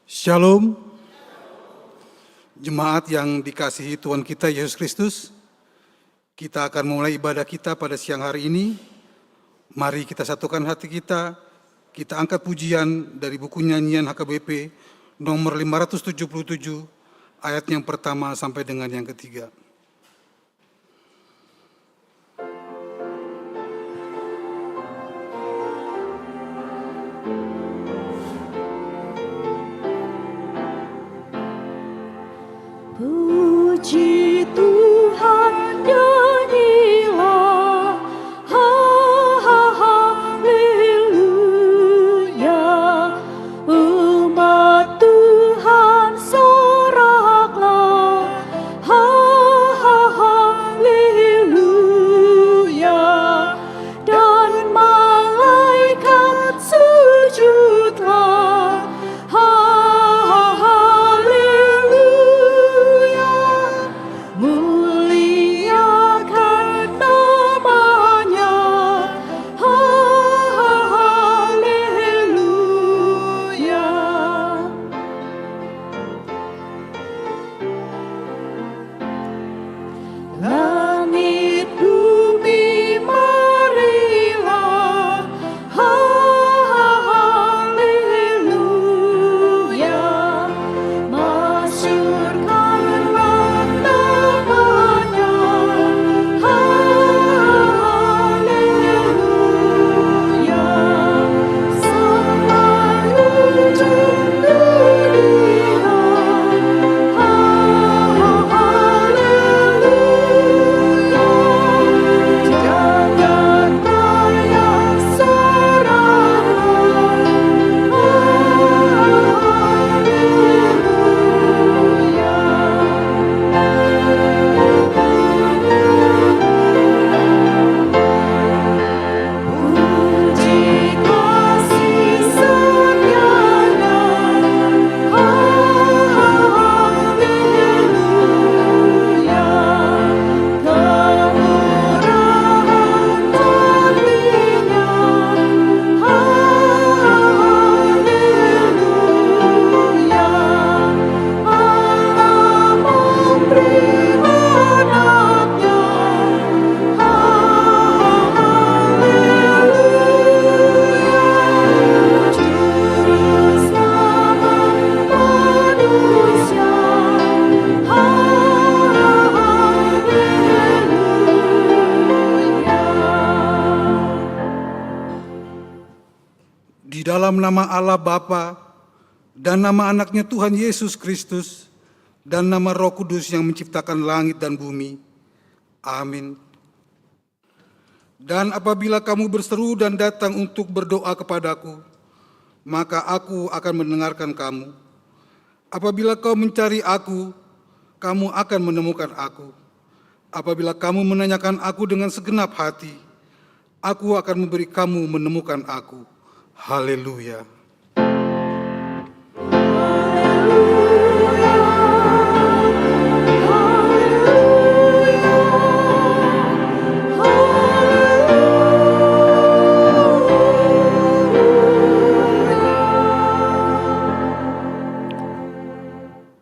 Shalom, jemaat yang dikasihi Tuhan kita Yesus Kristus. Kita akan mulai ibadah kita pada siang hari ini. Mari kita satukan hati kita angkat pujian dari buku nyanyian HKBP nomor 577, ayat yang pertama sampai dengan yang ketiga. Puji Tuhan, nyanyilah, haleluya. Umat Tuhan soraklah, haleluya. Di dalam nama Allah Bapa dan nama anaknya Tuhan Yesus Kristus dan nama Roh Kudus yang menciptakan langit dan bumi. Amin. Dan apabila kamu berseru dan datang untuk berdoa kepadaku, maka aku akan mendengarkan kamu. Apabila kau mencari aku, kamu akan menemukan aku. Apabila kamu menanyakan aku dengan segenap hati, aku akan memberi kamu menemukan aku. Haleluya.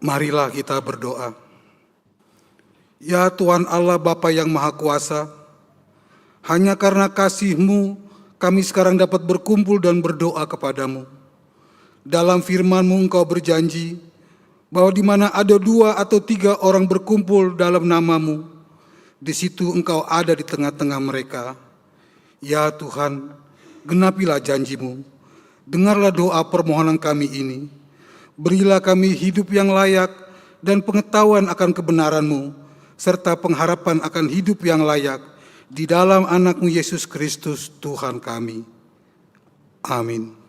Marilah kita berdoa. Ya Tuhan Allah Bapa yang Maha Kuasa, hanya karena kasih-Mu kami sekarang dapat berkumpul dan berdoa kepadamu. Dalam firman-Mu Engkau berjanji bahwa di mana ada 2 atau 3 orang berkumpul dalam nama-Mu, di situ Engkau ada di tengah-tengah mereka. Ya Tuhan, genapilah janji-Mu. Dengarlah doa permohonan kami ini. Berilah kami hidup yang layak dan pengetahuan akan kebenaran-Mu, serta pengharapan akan hidup yang layak di dalam anak-Mu Yesus Kristus Tuhan kami. Amin.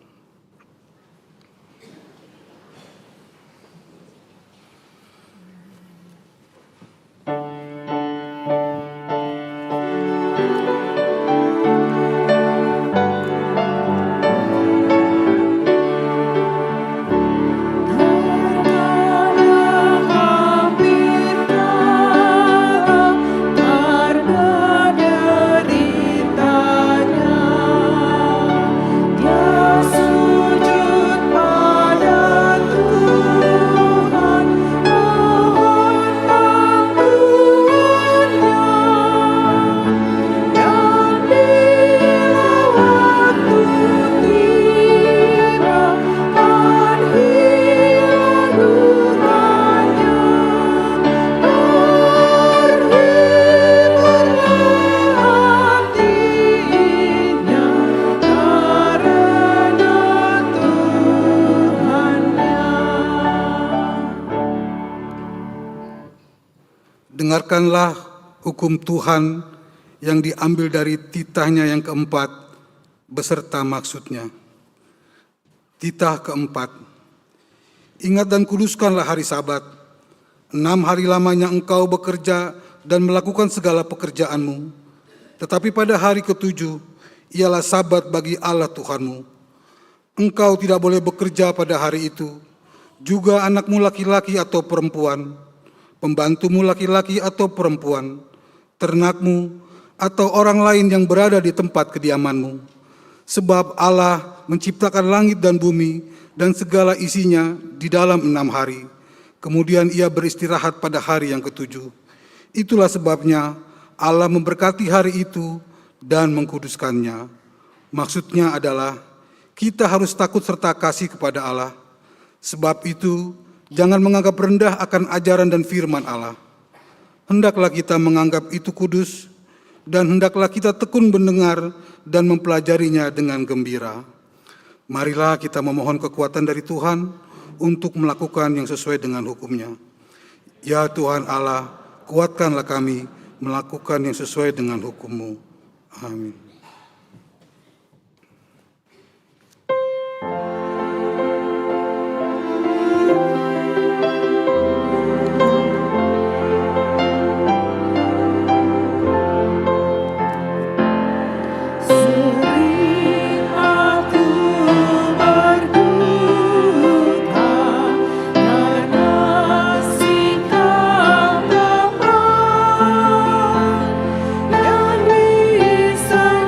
Dengarkanlah hukum Tuhan yang diambil dari titahnya yang keempat beserta maksudnya. Titah keempat. Ingat dan kuduskanlah hari Sabat. 6 hari lamanya engkau bekerja dan melakukan segala pekerjaanmu. Tetapi pada hari ke-7 ialah Sabat bagi Allah Tuhanmu. Engkau tidak boleh bekerja pada hari itu, juga anakmu laki-laki atau perempuan, pembantumu laki-laki atau perempuan, ternakmu, atau orang lain yang berada di tempat kediamanmu. Sebab Allah menciptakan langit dan bumi dan segala isinya di dalam 6 hari. Kemudian Ia beristirahat pada hari yang ke-7. Itulah sebabnya Allah memberkati hari itu dan mengkuduskannya. Maksudnya adalah kita harus takut serta kasih kepada Allah. Sebab itu, jangan menganggap rendah akan ajaran dan firman Allah. Hendaklah kita menganggap itu kudus, dan hendaklah kita tekun mendengar dan mempelajarinya dengan gembira. Marilah kita memohon kekuatan dari Tuhan untuk melakukan yang sesuai dengan hukum-Nya. Ya Tuhan Allah, kuatkanlah kami melakukan yang sesuai dengan hukum-Mu. Amin. Yang bisa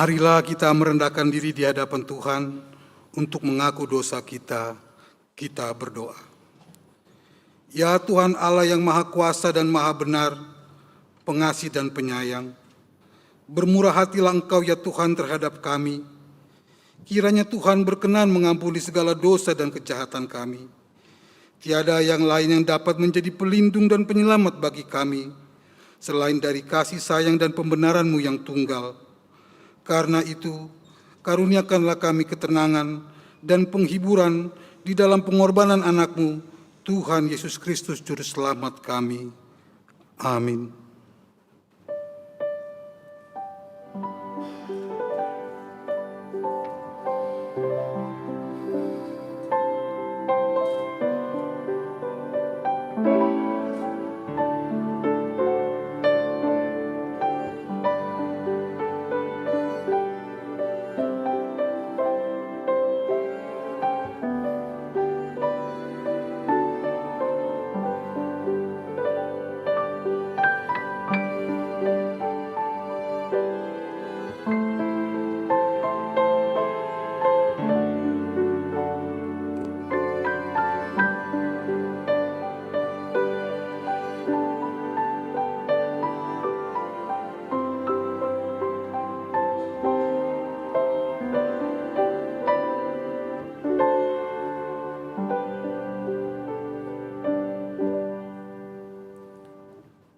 Marilah kita merendahkan diri di hadapan Tuhan untuk mengaku dosa kita. Kita berdoa. Ya Tuhan Allah yang Maha Kuasa dan Maha Benar, pengasih dan penyayang, bermurah hatilah Engkau ya Tuhan terhadap kami. Kiranya Tuhan berkenan mengampuni segala dosa dan kejahatan kami. Tiada yang lain yang dapat menjadi pelindung dan penyelamat bagi kami, selain dari kasih sayang dan pembenaran-Mu yang tunggal. Karena itu, karuniakanlah kami ketenangan dan penghiburan di dalam pengorbanan anak-Mu, Tuhan Yesus Kristus Juru Selamat kami. Amin.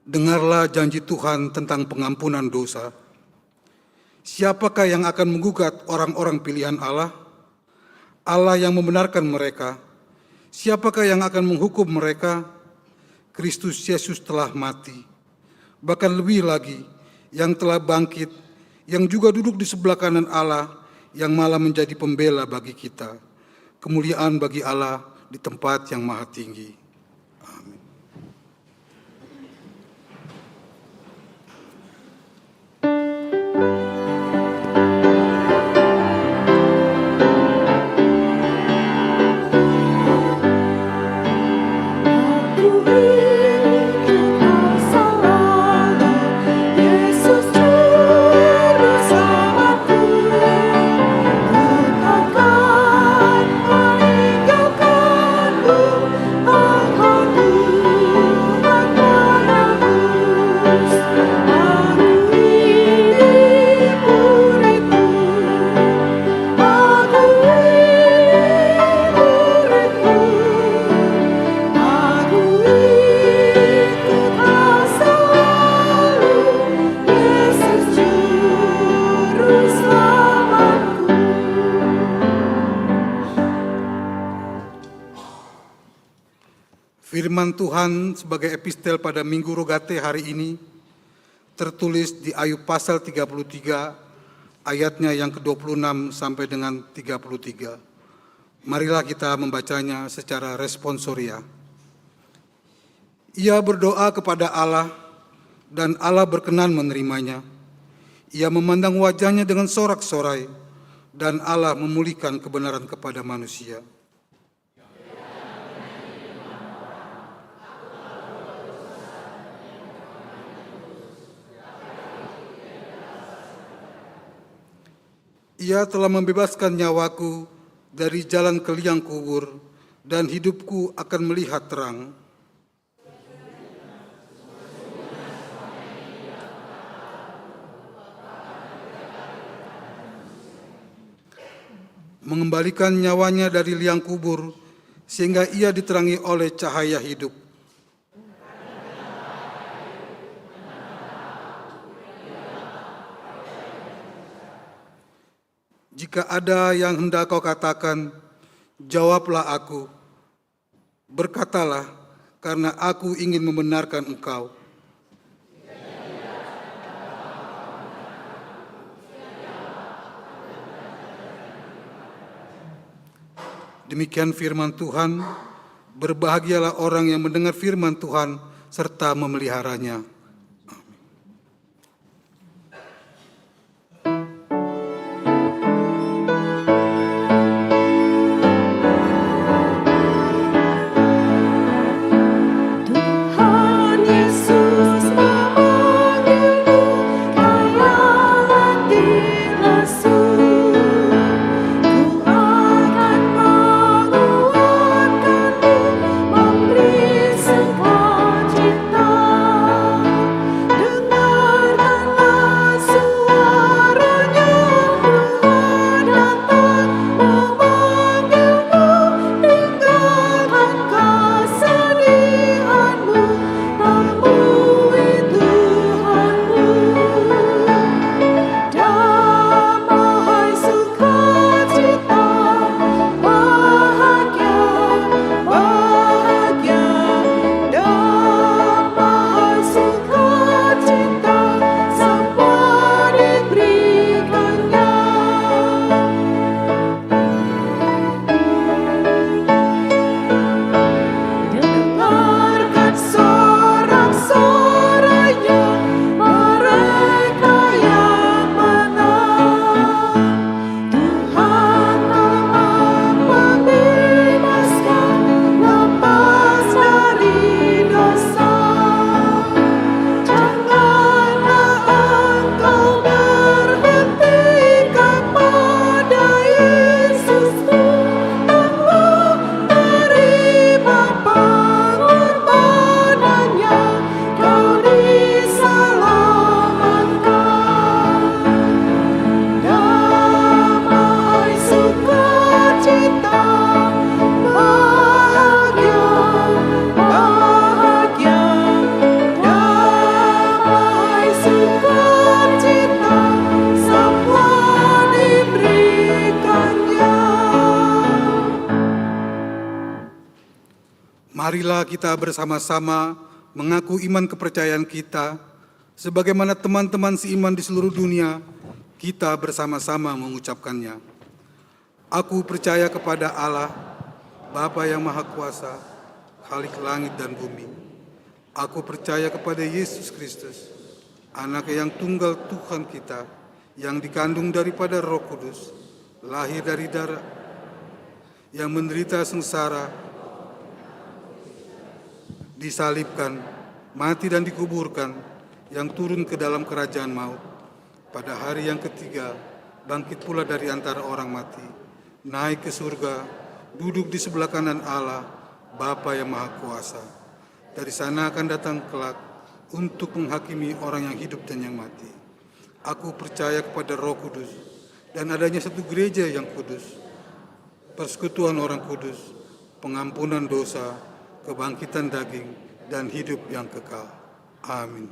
Dengarlah janji Tuhan tentang pengampunan dosa. Siapakah yang akan menggugat orang-orang pilihan Allah? Allah yang membenarkan mereka. Siapakah yang akan menghukum mereka? Kristus Yesus telah mati. Bahkan lebih lagi, yang telah bangkit, yang juga duduk di sebelah kanan Allah, yang malah menjadi pembela bagi kita. Kemuliaan bagi Allah di tempat yang maha tinggi. Firman Tuhan sebagai epistel pada Minggu Rogate hari ini tertulis di Ayub pasal 33 ayatnya yang ke-26 sampai dengan 33. Marilah kita membacanya secara responsoria. Ia berdoa kepada Allah dan Allah berkenan menerimanya. Ia memandang wajahnya dengan sorak-sorai dan Allah memulihkan kebenaran kepada manusia. Ia telah membebaskan nyawaku dari jalan ke liang kubur, dan hidupku akan melihat terang. Mengembalikan nyawanya dari liang kubur, sehingga ia diterangi oleh cahaya hidup. Jika ada yang hendak kau katakan, jawablah aku. Berkatalah, karena aku ingin membenarkan engkau. Demikian firman Tuhan, berbahagialah orang yang mendengar firman Tuhan serta memeliharanya. Tuhan Yesus memanggilmu, kayalah di Marilah kita bersama-sama mengaku iman kepercayaan kita, sebagaimana teman-teman seiman di seluruh dunia, kita bersama-sama mengucapkannya. Aku percaya kepada Allah, Bapa yang Maha Kuasa, Khalik langit dan bumi. Aku percaya kepada Yesus Kristus, Anak yang tunggal Tuhan kita, yang dikandung daripada Roh Kudus, lahir dari darah, yang menderita sengsara, disalibkan, mati dan dikuburkan, yang turun ke dalam kerajaan maut. Pada hari yang ketiga, bangkit pula dari antara orang mati, naik ke surga, duduk di sebelah kanan Allah, Bapa yang Maha Kuasa. Dari sana akan datang kelak untuk menghakimi orang yang hidup dan yang mati. Aku percaya kepada Roh Kudus dan adanya satu gereja yang kudus, persekutuan orang kudus, pengampunan dosa, kebangkitan daging, dan hidup yang kekal. Amin.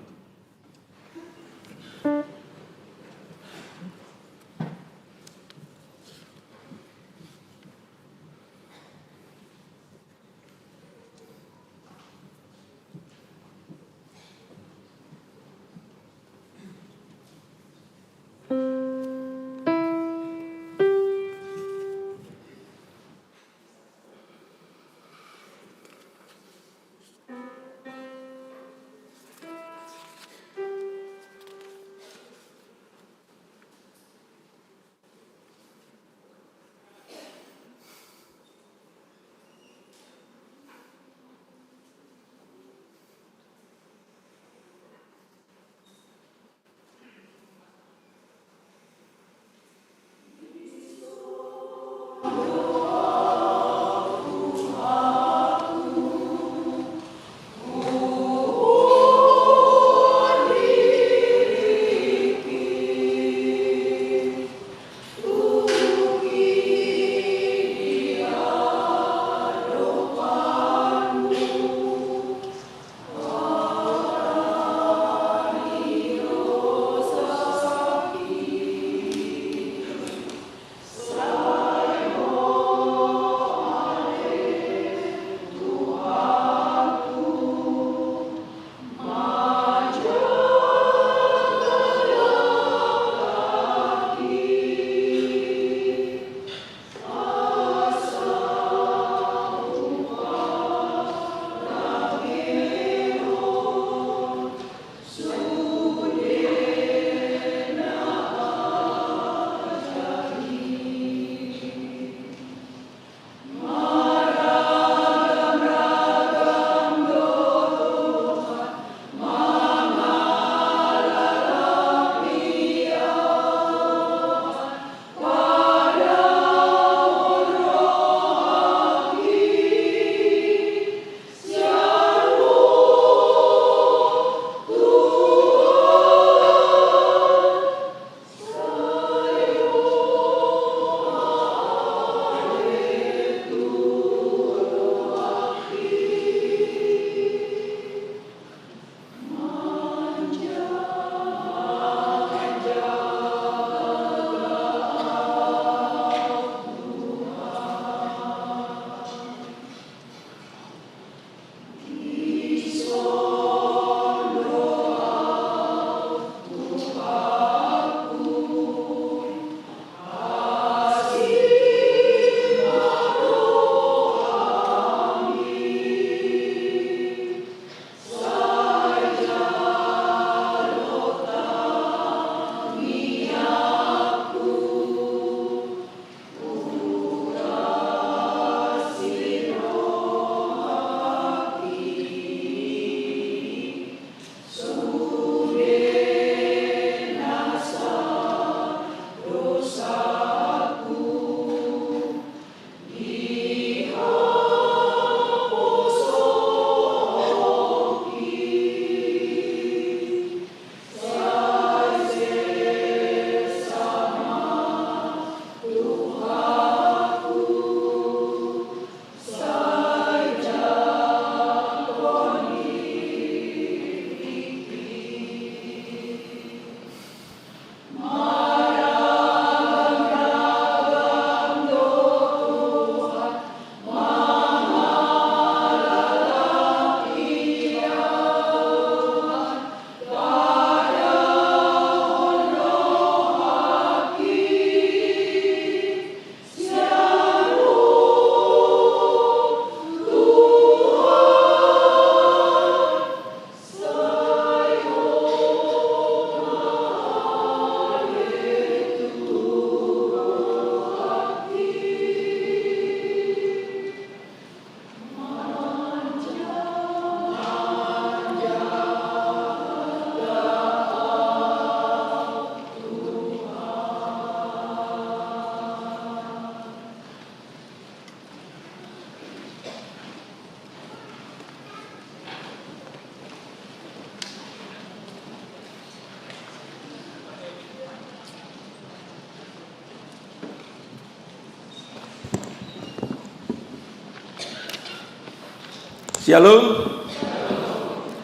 Shalom.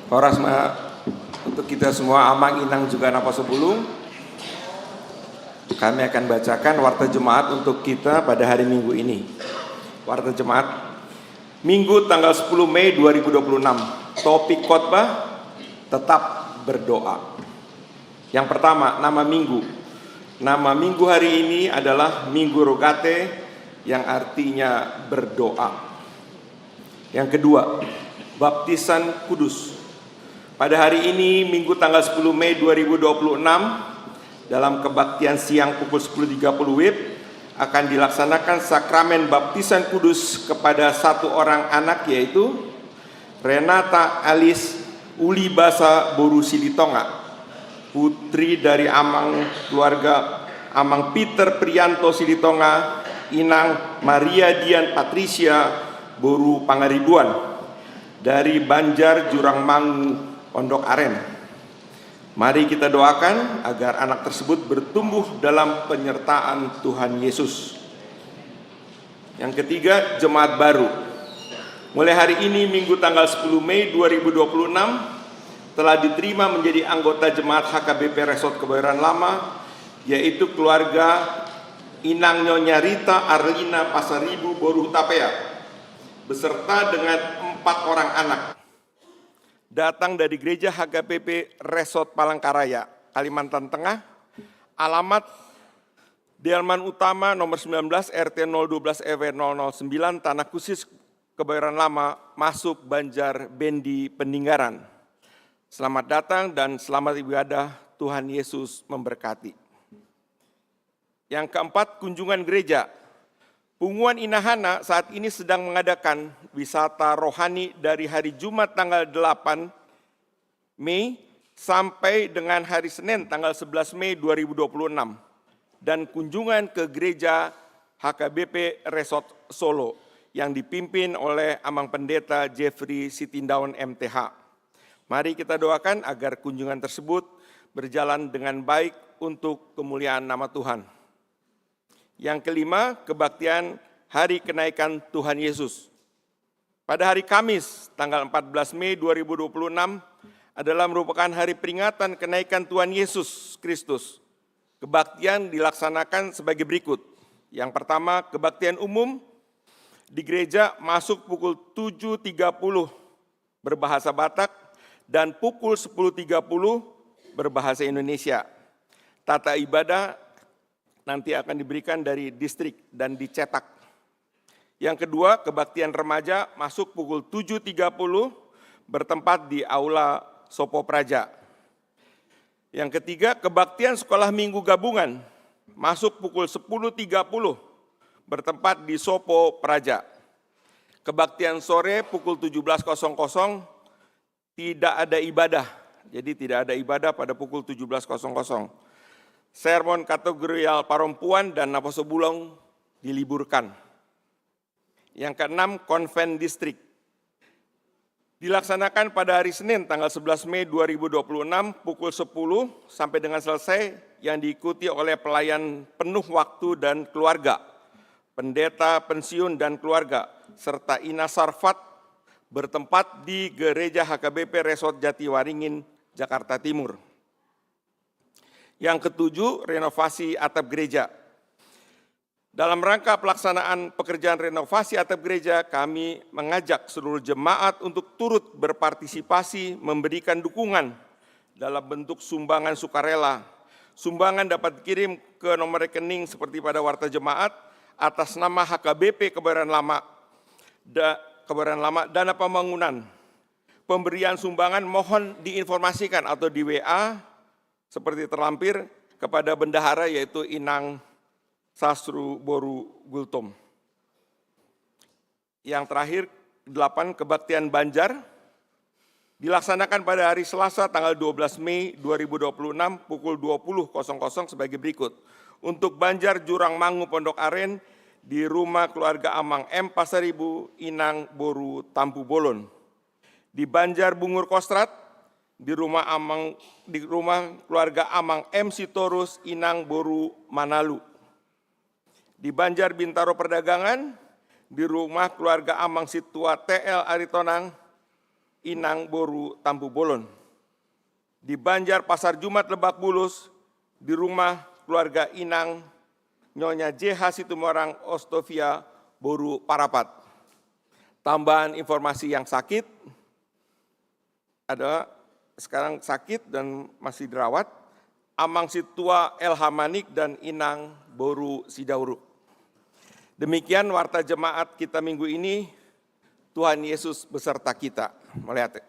Horasma untuk kita semua, Amang, Inang, juga Napasubulung. Kami akan bacakan warta Jemaat untuk kita pada hari Minggu ini. Warta Jemaat Minggu tanggal 10 Mei 2026. Topik khotbah, tetap berdoa. Yang pertama, nama minggu. Nama minggu hari ini adalah Minggu Rogate, yang artinya berdoa. Yang kedua, baptisan kudus. Pada hari ini, Minggu tanggal 10 Mei 2026, dalam kebaktian siang pukul 10.30 WIB, akan dilaksanakan sakramen baptisan kudus kepada satu orang anak, yaitu Renata Alice Ulibasa Boru Silitonga, putri dari keluarga Amang Peter Prianto Silitonga, Inang Maria Dian Patricia Boru Pangaribuan dari Banjar Jurangmangu, Pondok Aren. Mari kita doakan agar anak tersebut bertumbuh dalam penyertaan Tuhan Yesus. Yang ketiga, jemaat baru. Mulai hari ini, Minggu tanggal 10 Mei 2026, telah diterima menjadi anggota jemaat HKBP Resort Kebayoran Lama, yaitu keluarga Inang Nyonya Rita Arlina Pasaribu Boru Tapea, beserta dengan 4 orang anak, datang dari gereja HKBP Resort Palangkaraya, Kalimantan Tengah. Alamat Delman Utama nomor 19 RT 012 EW 009 Tanah Kusis Kebayoran Lama, masuk Banjar Bendi Peninggaran. Selamat datang dan selamat ibadah. Tuhan Yesus memberkati. Yang keempat, kunjungan gereja. Punguan Inahana saat ini sedang mengadakan wisata rohani dari hari Jumat tanggal 8 Mei sampai dengan hari Senin tanggal 11 Mei 2026 dan kunjungan ke gereja HKBP Resort Solo yang dipimpin oleh Amang Pendeta Jeffrey Sitindaun MTH. Mari kita doakan agar kunjungan tersebut berjalan dengan baik untuk kemuliaan nama Tuhan. Yang kelima, kebaktian Hari Kenaikan Tuhan Yesus. Pada hari Kamis, tanggal 14 Mei 2026, adalah merupakan hari peringatan kenaikan Tuhan Yesus Kristus. Kebaktian dilaksanakan sebagai berikut. Yang pertama, kebaktian umum di gereja masuk pukul 7.30 berbahasa Batak dan pukul 10.30 berbahasa Indonesia. Tata ibadah nanti akan diberikan dari distrik dan dicetak. Yang kedua, kebaktian remaja masuk pukul 7.30 bertempat di Aula Sopo Praja. Yang ketiga, kebaktian sekolah minggu gabungan masuk pukul 10.30 bertempat di Sopo Praja. Kebaktian sore pukul 17.00 tidak ada ibadah. Jadi tidak ada ibadah pada pukul 17.00. Sermon kategorial perempuan dan Napasubulung diliburkan. Yang keenam, konven distrik. Dilaksanakan pada hari Senin tanggal 11 Mei 2026 pukul 10 sampai dengan selesai, yang diikuti oleh pelayan penuh waktu dan keluarga, pendeta pensiun dan keluarga, serta Ina Sarfat bertempat di gereja HKBP Resort Jatiwaringin, Jakarta Timur. Yang ketujuh, renovasi atap gereja. Dalam rangka pelaksanaan pekerjaan renovasi atap gereja, kami mengajak seluruh jemaat untuk turut berpartisipasi memberikan dukungan dalam bentuk sumbangan sukarela. Sumbangan dapat dikirim ke nomor rekening seperti pada warta jemaat atas nama HKBP Kebayoran Lama, Dana Pembangunan. Pemberian sumbangan mohon diinformasikan atau di WA seperti terlampir kepada bendahara, yaitu Inang Sasru Boru Gultom. Yang terakhir, 8, kebaktian Banjar dilaksanakan pada hari Selasa tanggal 12 Mei 2026 pukul 20.00 sebagai berikut. Untuk Banjar Jurangmangu Pondok Aren di rumah keluarga Amang M Pasaribu Inang Boru Tampu Bolon. Di Banjar Bungur Kostrat di rumah keluarga Amang M Sitorus Inang Boru Manalu. Di Banjar Bintaro Perdagangan di rumah keluarga Amang Situa TL Aritonang Inang Boru Tampu Bolon. Di Banjar Pasar Jumat Lebak Bulus, di rumah keluarga Inang Nyonya JH Situmorang Ostovia Boru Parapat. Tambahan informasi yang sakit, ada sekarang sakit dan masih dirawat, Amang Situa LH Manik dan Inang Boru Sidauru. Demikian warta jemaat kita minggu ini. Tuhan Yesus beserta kita. Melihat.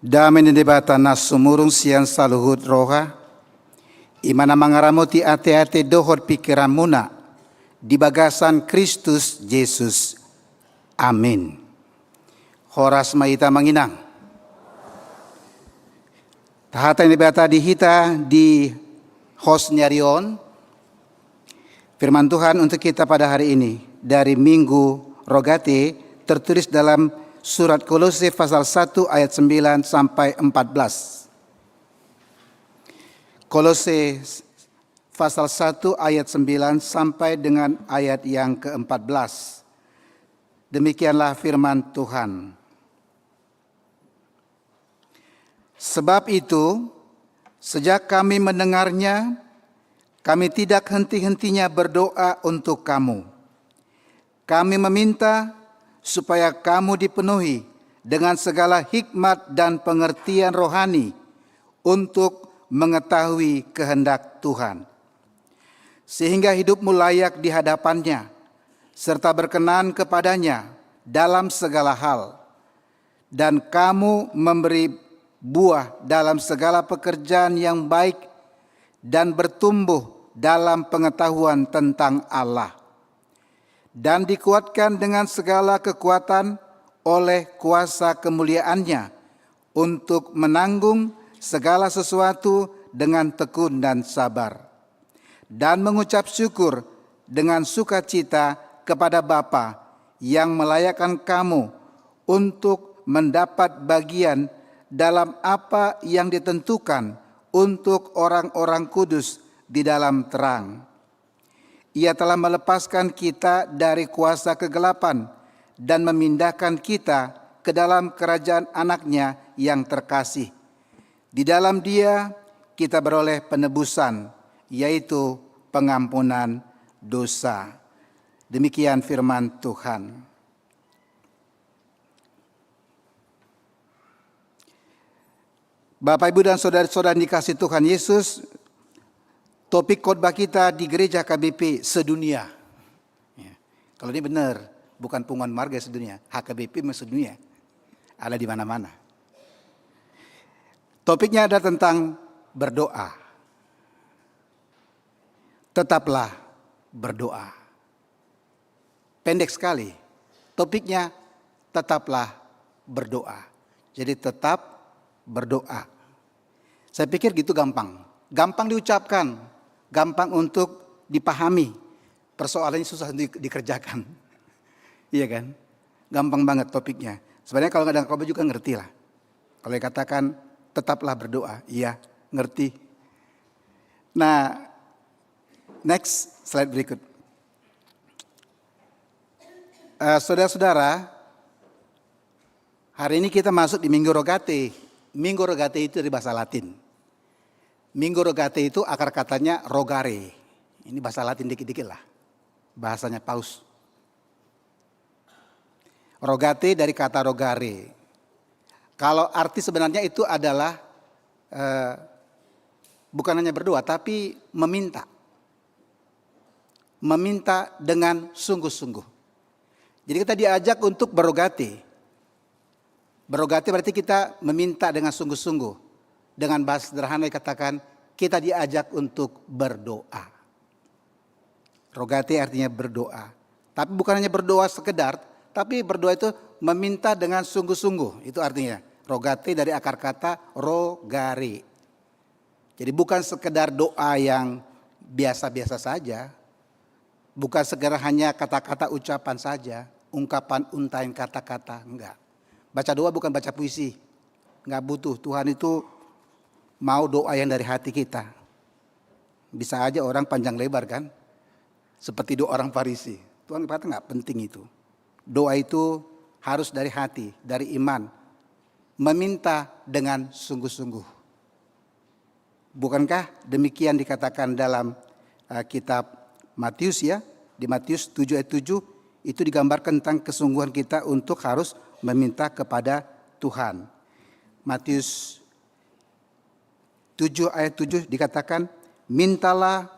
Damen debata nas sumurung sian saluhut roha, imana mangaramoti ate-ate dohor pikiran muna, di bagasan Kristus Yesus. Amin. Horas maita manginang. Tahatan debata di hita di host nyarion, firman Tuhan untuk kita pada hari ini dari Minggu Rogate tertulis dalam surat Kolose pasal 1 ayat 9 sampai 14. Kolose pasal 1 ayat 9 sampai dengan ayat yang ke-14. Demikianlah firman Tuhan. Sebab itu, sejak kami mendengarnya, kami tidak henti-hentinya berdoa untuk kamu. Kami meminta supaya kamu dipenuhi dengan segala hikmat dan pengertian rohani untuk mengetahui kehendak Tuhan, sehingga hidupmu layak di hadapannya, serta berkenan kepadanya dalam segala hal, dan kamu memberi buah dalam segala pekerjaan yang baik dan bertumbuh dalam pengetahuan tentang Allah, dan dikuatkan dengan segala kekuatan oleh kuasa kemuliaannya untuk menanggung segala sesuatu dengan tekun dan sabar, dan mengucap syukur dengan sukacita kepada Bapa yang melayakkan kamu untuk mendapat bagian dalam apa yang ditentukan untuk orang-orang kudus di dalam terang. Ia telah melepaskan kita dari kuasa kegelapan dan memindahkan kita ke dalam kerajaan anaknya yang terkasih. Di dalam Dia kita beroleh penebusan, yaitu pengampunan dosa. Demikian firman Tuhan. Bapak, Ibu, dan saudara-saudara dikasih Tuhan Yesus, topik khotbah kita di gereja KBP sedunia. Ya. Kalau ini benar, bukan Punguan Marga sedunia, HKBP sedunia. Ada di mana-mana. Topiknya ada tentang berdoa. Tetaplah berdoa. Pendek sekali. Topiknya tetaplah berdoa. Jadi tetap berdoa. Saya pikir gitu gampang. Gampang diucapkan. Gampang untuk dipahami. Persoalannya susah dikerjakan. Iya kan? Gampang banget topiknya. Sebenarnya kalau nggak ada khotbah juga ngerti lah. Kalau dikatakan tetaplah berdoa. Iya, ngerti. Nah, next slide berikut. Saudara-saudara, hari ini kita masuk di Minggu Rogate. Minggu Rogate itu dari bahasa Latin. Minggu Rogate itu akar katanya rogare. Ini bahasa Latin dikit-dikit lah. Bahasanya Paus. Rogate dari kata rogare. Kalau arti sebenarnya itu adalah bukan hanya berdoa, tapi meminta. Meminta dengan sungguh-sungguh. Jadi kita diajak untuk berrogate. Berrogate berarti kita meminta dengan sungguh-sungguh. Dengan bahasa sederhana dikatakan kita diajak untuk berdoa. Rogate artinya berdoa. Tapi bukan hanya berdoa sekedar, tapi berdoa itu meminta dengan sungguh-sungguh. Itu artinya rogate dari akar kata rogare. Jadi bukan sekedar doa yang biasa-biasa saja. Bukan sekedar hanya kata-kata ucapan saja. Ungkapan untayan kata-kata, enggak. Baca doa bukan baca puisi. Enggak butuh. Tuhan itu mau doa yang dari hati kita. Bisa aja orang panjang lebar kan. Seperti doa orang Farisi. Tuhan kata enggak penting itu. Doa itu harus dari hati, dari iman. Meminta dengan sungguh-sungguh. Bukankah demikian dikatakan dalam kitab Matius ya. Di Matius 7 ayat 7 itu digambarkan tentang kesungguhan kita untuk harus meminta kepada Tuhan. Matius 7 ayat 7 dikatakan, mintalah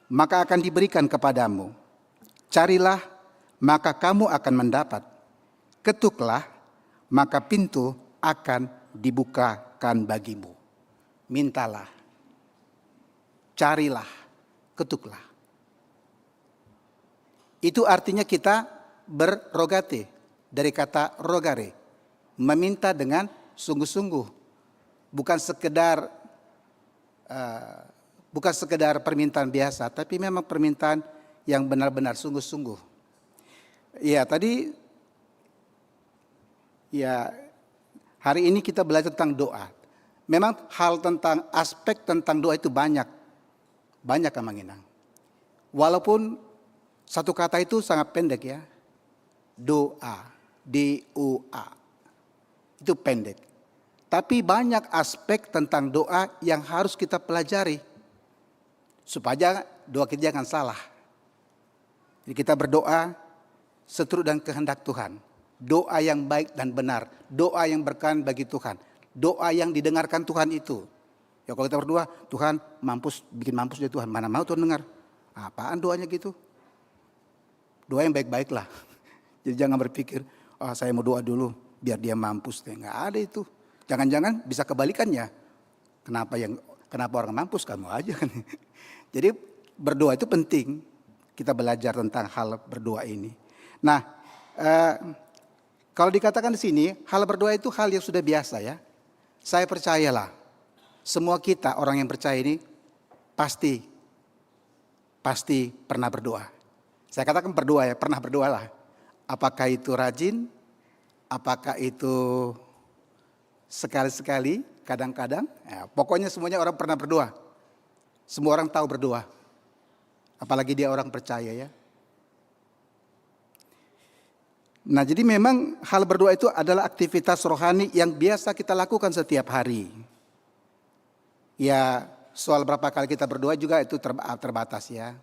maka akan diberikan kepadamu. Carilah maka kamu akan mendapat. Ketuklah maka pintu akan dibukakan bagimu. Mintalah, carilah, ketuklah. Itu artinya kita berrogate, dari kata rogare, meminta dengan sungguh-sungguh, bukan sekedar permintaan biasa, tapi memang permintaan yang benar-benar sungguh-sungguh. Ya, tadi hari ini kita belajar tentang doa. Memang aspek tentang doa itu banyak Kang Manginang. Walaupun satu kata itu sangat pendek ya. Doa, D-O-A. Itu pendek. Tapi banyak aspek tentang doa yang harus kita pelajari. Supaya doa kita jangan salah. Jadi kita berdoa seturut dan kehendak Tuhan. Doa yang baik dan benar. Doa yang berkenan bagi Tuhan. Doa yang didengarkan Tuhan itu. Ya kalau kita berdoa, Tuhan bikin mampus dia Tuhan. Mana mau Tuhan dengar. Apaan doanya gitu? Doa yang baik-baik lah. Jadi jangan berpikir, saya mau doa dulu biar dia mampus. Nggak ada itu. Jangan-jangan bisa kebalikannya. Kenapa orang mampus? Kamu aja kan. Jadi berdoa itu penting. Kita belajar tentang hal berdoa ini. Nah, kalau dikatakan di sini, hal berdoa itu hal yang sudah biasa ya. Saya percayalah, semua kita orang yang percaya ini pasti pernah berdoa. Saya katakan berdoa ya, pernah berdoalah. Apakah itu rajin, apakah itu sekali-sekali, kadang-kadang. Ya, pokoknya semuanya orang pernah berdoa. Semua orang tahu berdoa. Apalagi dia orang percaya ya. Nah jadi memang hal berdoa itu adalah aktivitas rohani yang biasa kita lakukan setiap hari. Ya soal berapa kali kita berdoa juga itu terbatas ya.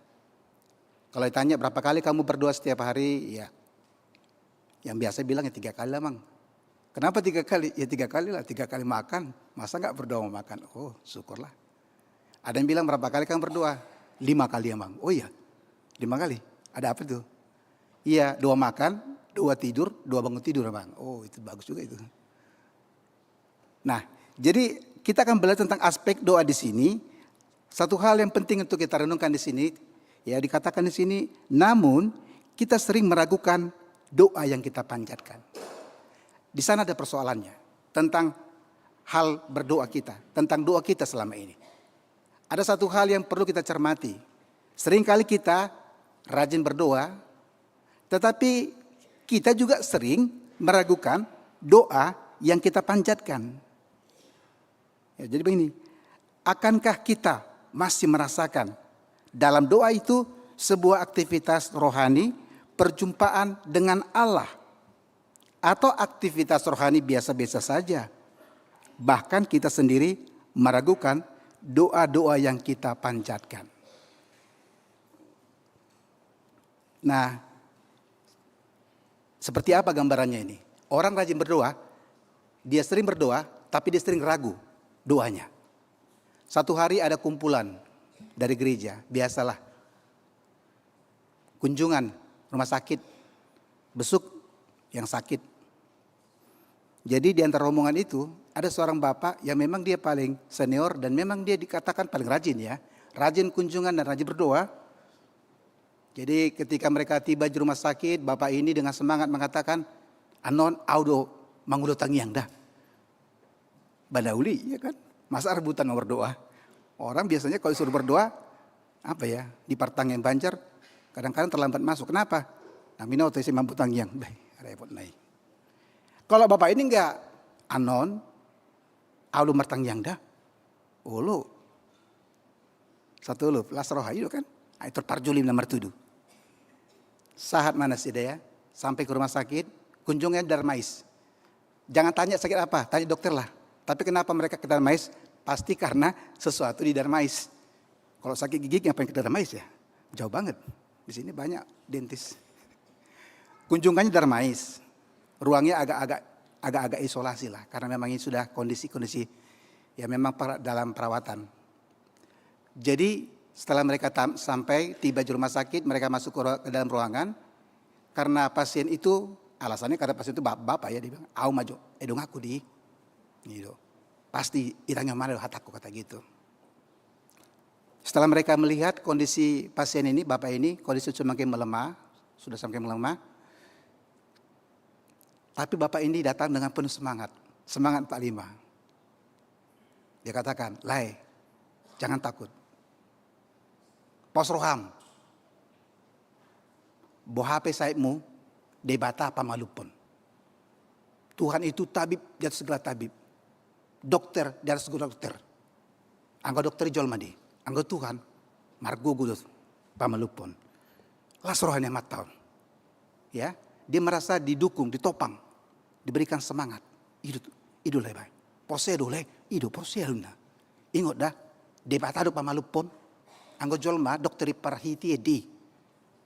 Kalau ditanya berapa kali kamu berdoa setiap hari, ya yang biasa bilang ya 3 kali lah Mang. Kenapa 3 kali? Ya 3 kali lah, 3 kali makan. Masa gak berdoa mau makan? Oh syukurlah. Ada yang bilang berapa kali kamu berdoa? 5 kali ya Mang. Oh iya 5 kali. Ada apa tuh? Iya 2 makan, 2 tidur, 2 bangun tidur Bang. Oh itu bagus juga itu. Nah jadi kita akan belajar tentang aspek doa di sini. Satu hal yang penting untuk kita renungkan di sini, ya dikatakan di sini, namun kita sering meragukan doa yang kita panjatkan. Di sana ada persoalannya tentang hal berdoa kita, tentang doa kita selama ini. Ada satu hal yang perlu kita cermati. Seringkali kita rajin berdoa, tetapi kita juga sering meragukan doa yang kita panjatkan. Ya, jadi begini, akankah kita masih merasakan dalam doa itu sebuah aktivitas rohani, perjumpaan dengan Allah, atau aktivitas rohani biasa-biasa saja? Bahkan kita sendiri meragukan doa-doa yang kita panjatkan. Nah, seperti apa gambarannya ini? Orang rajin berdoa, dia sering berdoa, tapi dia sering ragu doanya. Satu hari ada kumpulan dari gereja, biasalah. Kunjungan rumah sakit, besuk yang sakit. Jadi di antara rombongan itu ada seorang bapak yang memang dia paling senior dan memang dia dikatakan paling rajin ya. Rajin kunjungan dan rajin berdoa. Jadi ketika mereka tiba di rumah sakit, bapak ini dengan semangat mengatakan, anon audo mangudo tangiang dah. Badauli ya kan. Masa rebutan mau berdoa. Orang biasanya kalau disuruh berdoa, apa ya, di partang yang banjar, kadang-kadang terlambat masuk. Kenapa? Namino tesi mampu tangiang. Repot naik. Kalau bapak ini enggak, anon, audo martang yang dah. Ulu. Satu ulu, las rohayu kan. Itu parjulim nomor 7. Sahat mana sih dia? Sampai ke rumah sakit, kunjungnya Darmais. Jangan tanya sakit apa, tanya dokter lah. Tapi kenapa mereka ke Darmais? Pasti karena sesuatu di Darmais. Kalau sakit gigi ngapain ke Darmais ya? Jauh banget. Di sini banyak dentis. Kunjungannya Darmais. Ruangnya agak-agak isolasi lah. Karena memang ini sudah kondisi-kondisi ya memang dalam perawatan. Jadi setelah mereka sampai tiba di rumah sakit, mereka masuk ke dalam ruangan. Karena pasien itu, alasannya karena pasien itu bapak ya, dia bilang, au maju, edong aku di. Gitu. Pasti itanya mana hataku kata gitu. Setelah mereka melihat kondisi pasien ini, bapak ini, kondisi semakin melemah, sudah semakin melemah. Tapi bapak ini datang dengan penuh semangat 45. Dia katakan, Lai, jangan takut. Pos roham, bohape saibmu, debata apa malupun. Tuhan itu tabib di atas segala tabib. Dokter di atas segala dokter. Anggo dokter jolmadi. Anggo Tuhan, margugudus, pamalupun. Las rohani amat tahun. Ya, dia merasa didukung, ditopang, diberikan semangat. Idu lebay. Posedo le, idu posedo na. Ingot dah, debatado pamalupun. Anggo jolma dokter parhiti edi.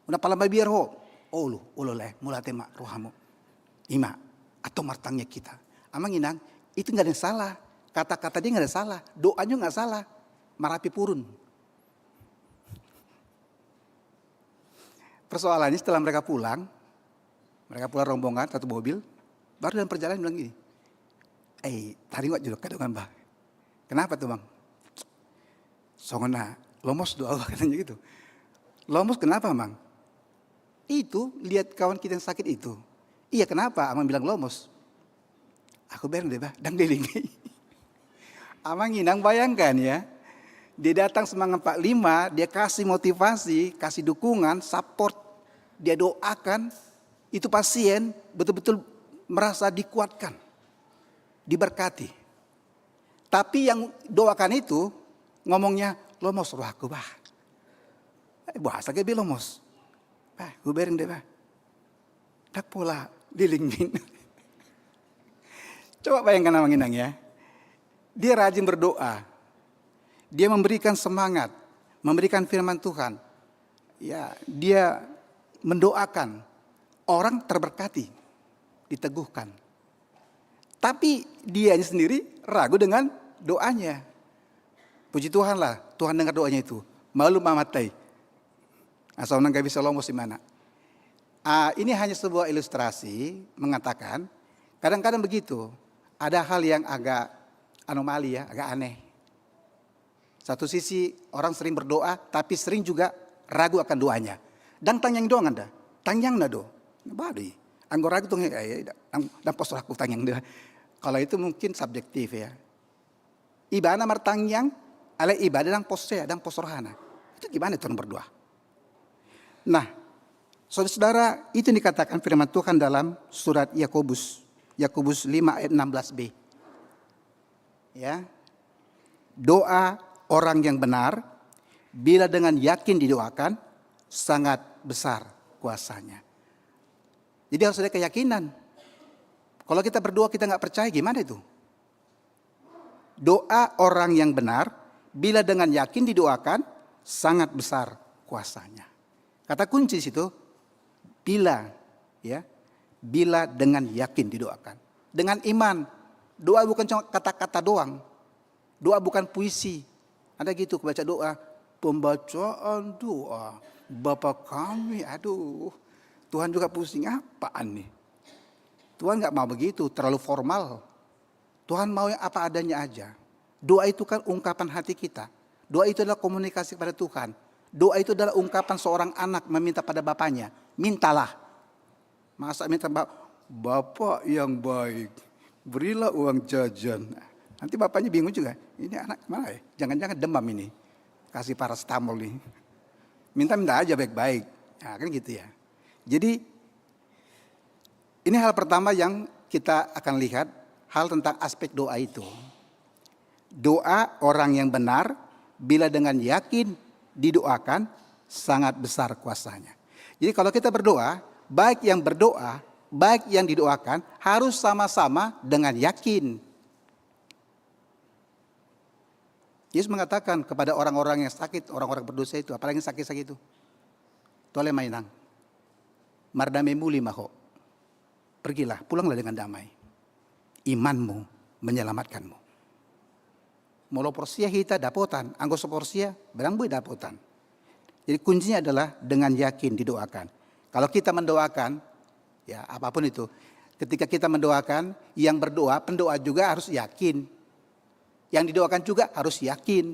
Una palama biar ho. Ulu le, mulate mak rohamu. Ima, atau martangnya kita. Amang inang, itu nggak ada yang salah. Kata-kata dia nggak ada salah. Doanya nggak salah. Marapi purun. Persoalannya setelah mereka pulang rombongan satu mobil, baru dalam perjalanan bilang gini, tadi nggak juga kadang bang. Kenapa tuh bang? Songona, lomos doa katanya gitu. Lomos kenapa bang? Itu lihat kawan kita yang sakit itu. Iya kenapa? Amang bilang lomos. Aku bareng deh bang, dang deling. Amang inang bayangkan ya. Dia datang semangat 45, dia kasih motivasi, kasih dukungan, support. Dia doakan, itu pasien betul-betul merasa dikuatkan, diberkati. Tapi yang doakan itu ngomongnya, lomos roh aku bah. Bahasa kayak lomos. Bah, gue bareng deh bah. Tak pola dilingin. Coba bayangkan Amang Inang ya. Dia rajin berdoa. Dia memberikan semangat, memberikan firman Tuhan. Ya, dia mendoakan orang terberkati, diteguhkan. Tapi dia sendiri ragu dengan doanya. Puji Tuhan lah, Tuhan dengar doanya itu. Malu mamatai. Asal nggak bisa lomos di mana. Ini hanya sebuah ilustrasi mengatakan kadang-kadang begitu. Ada hal yang agak anomali ya, agak aneh. Satu sisi orang sering berdoa tapi sering juga ragu akan doanya. Dan tanyang doang anda, tanyang nado, badi. Anggo ragu tuh dan pos aku tanyang dia. Kalau itu mungkin subjektif ya. Ibana martanyang, ale ibadah dan posnya dan pos rohana. Itu gimana tuh berdoa? Nah, saudara-saudara, itu dikatakan firman Tuhan dalam surat Yakobus 5 ayat 16b. Ya. Doa orang yang benar, bila dengan yakin didoakan, sangat besar kuasanya. Jadi harus ada keyakinan. Kalau kita berdoa kita nggak percaya, gimana itu? Doa orang yang benar, bila dengan yakin didoakan, sangat besar kuasanya. Kata kunci situ, bila, ya, bila dengan yakin didoakan, dengan iman. Doa bukan cuma kata-kata doang. Doa bukan puisi. Ada gitu baca doa, pembacaan doa Bapa kami, aduh Tuhan juga pusing apaan nih. Tuhan gak mau begitu, terlalu formal. Tuhan mau yang apa adanya aja. Doa itu kan ungkapan hati kita. Doa itu adalah komunikasi kepada Tuhan. Doa itu adalah ungkapan seorang anak meminta pada bapaknya, mintalah. Masa minta Bapak yang baik, berilah uang jajan. Nanti bapaknya bingung juga, ini anak mana ya? Jangan-jangan demam ini. Kasih paracetamol nih. Minta-minta aja baik-baik. Nah, kan gitu ya. Jadi ini hal pertama yang kita akan lihat, hal tentang aspek doa itu. Doa orang yang benar, bila dengan yakin didoakan, sangat besar kuasanya. Jadi kalau kita berdoa, baik yang berdoa, baik yang didoakan, harus sama-sama dengan yakin. Yesus mengatakan kepada orang-orang yang sakit, orang-orang berdosa itu, apalagi yang sakit-sakit itu. Tole mainang. Mardame muli maho. Pergilah, pulanglah dengan damai. Imanmu menyelamatkanmu. Molo porsia kita dapotan, anggo porsia barang bui dapotan. Jadi kuncinya adalah dengan yakin didoakan. Kalau kita mendoakan, ya apapun itu, ketika kita mendoakan, yang berdoa, pendoa juga harus yakin. Yang didoakan juga harus yakin.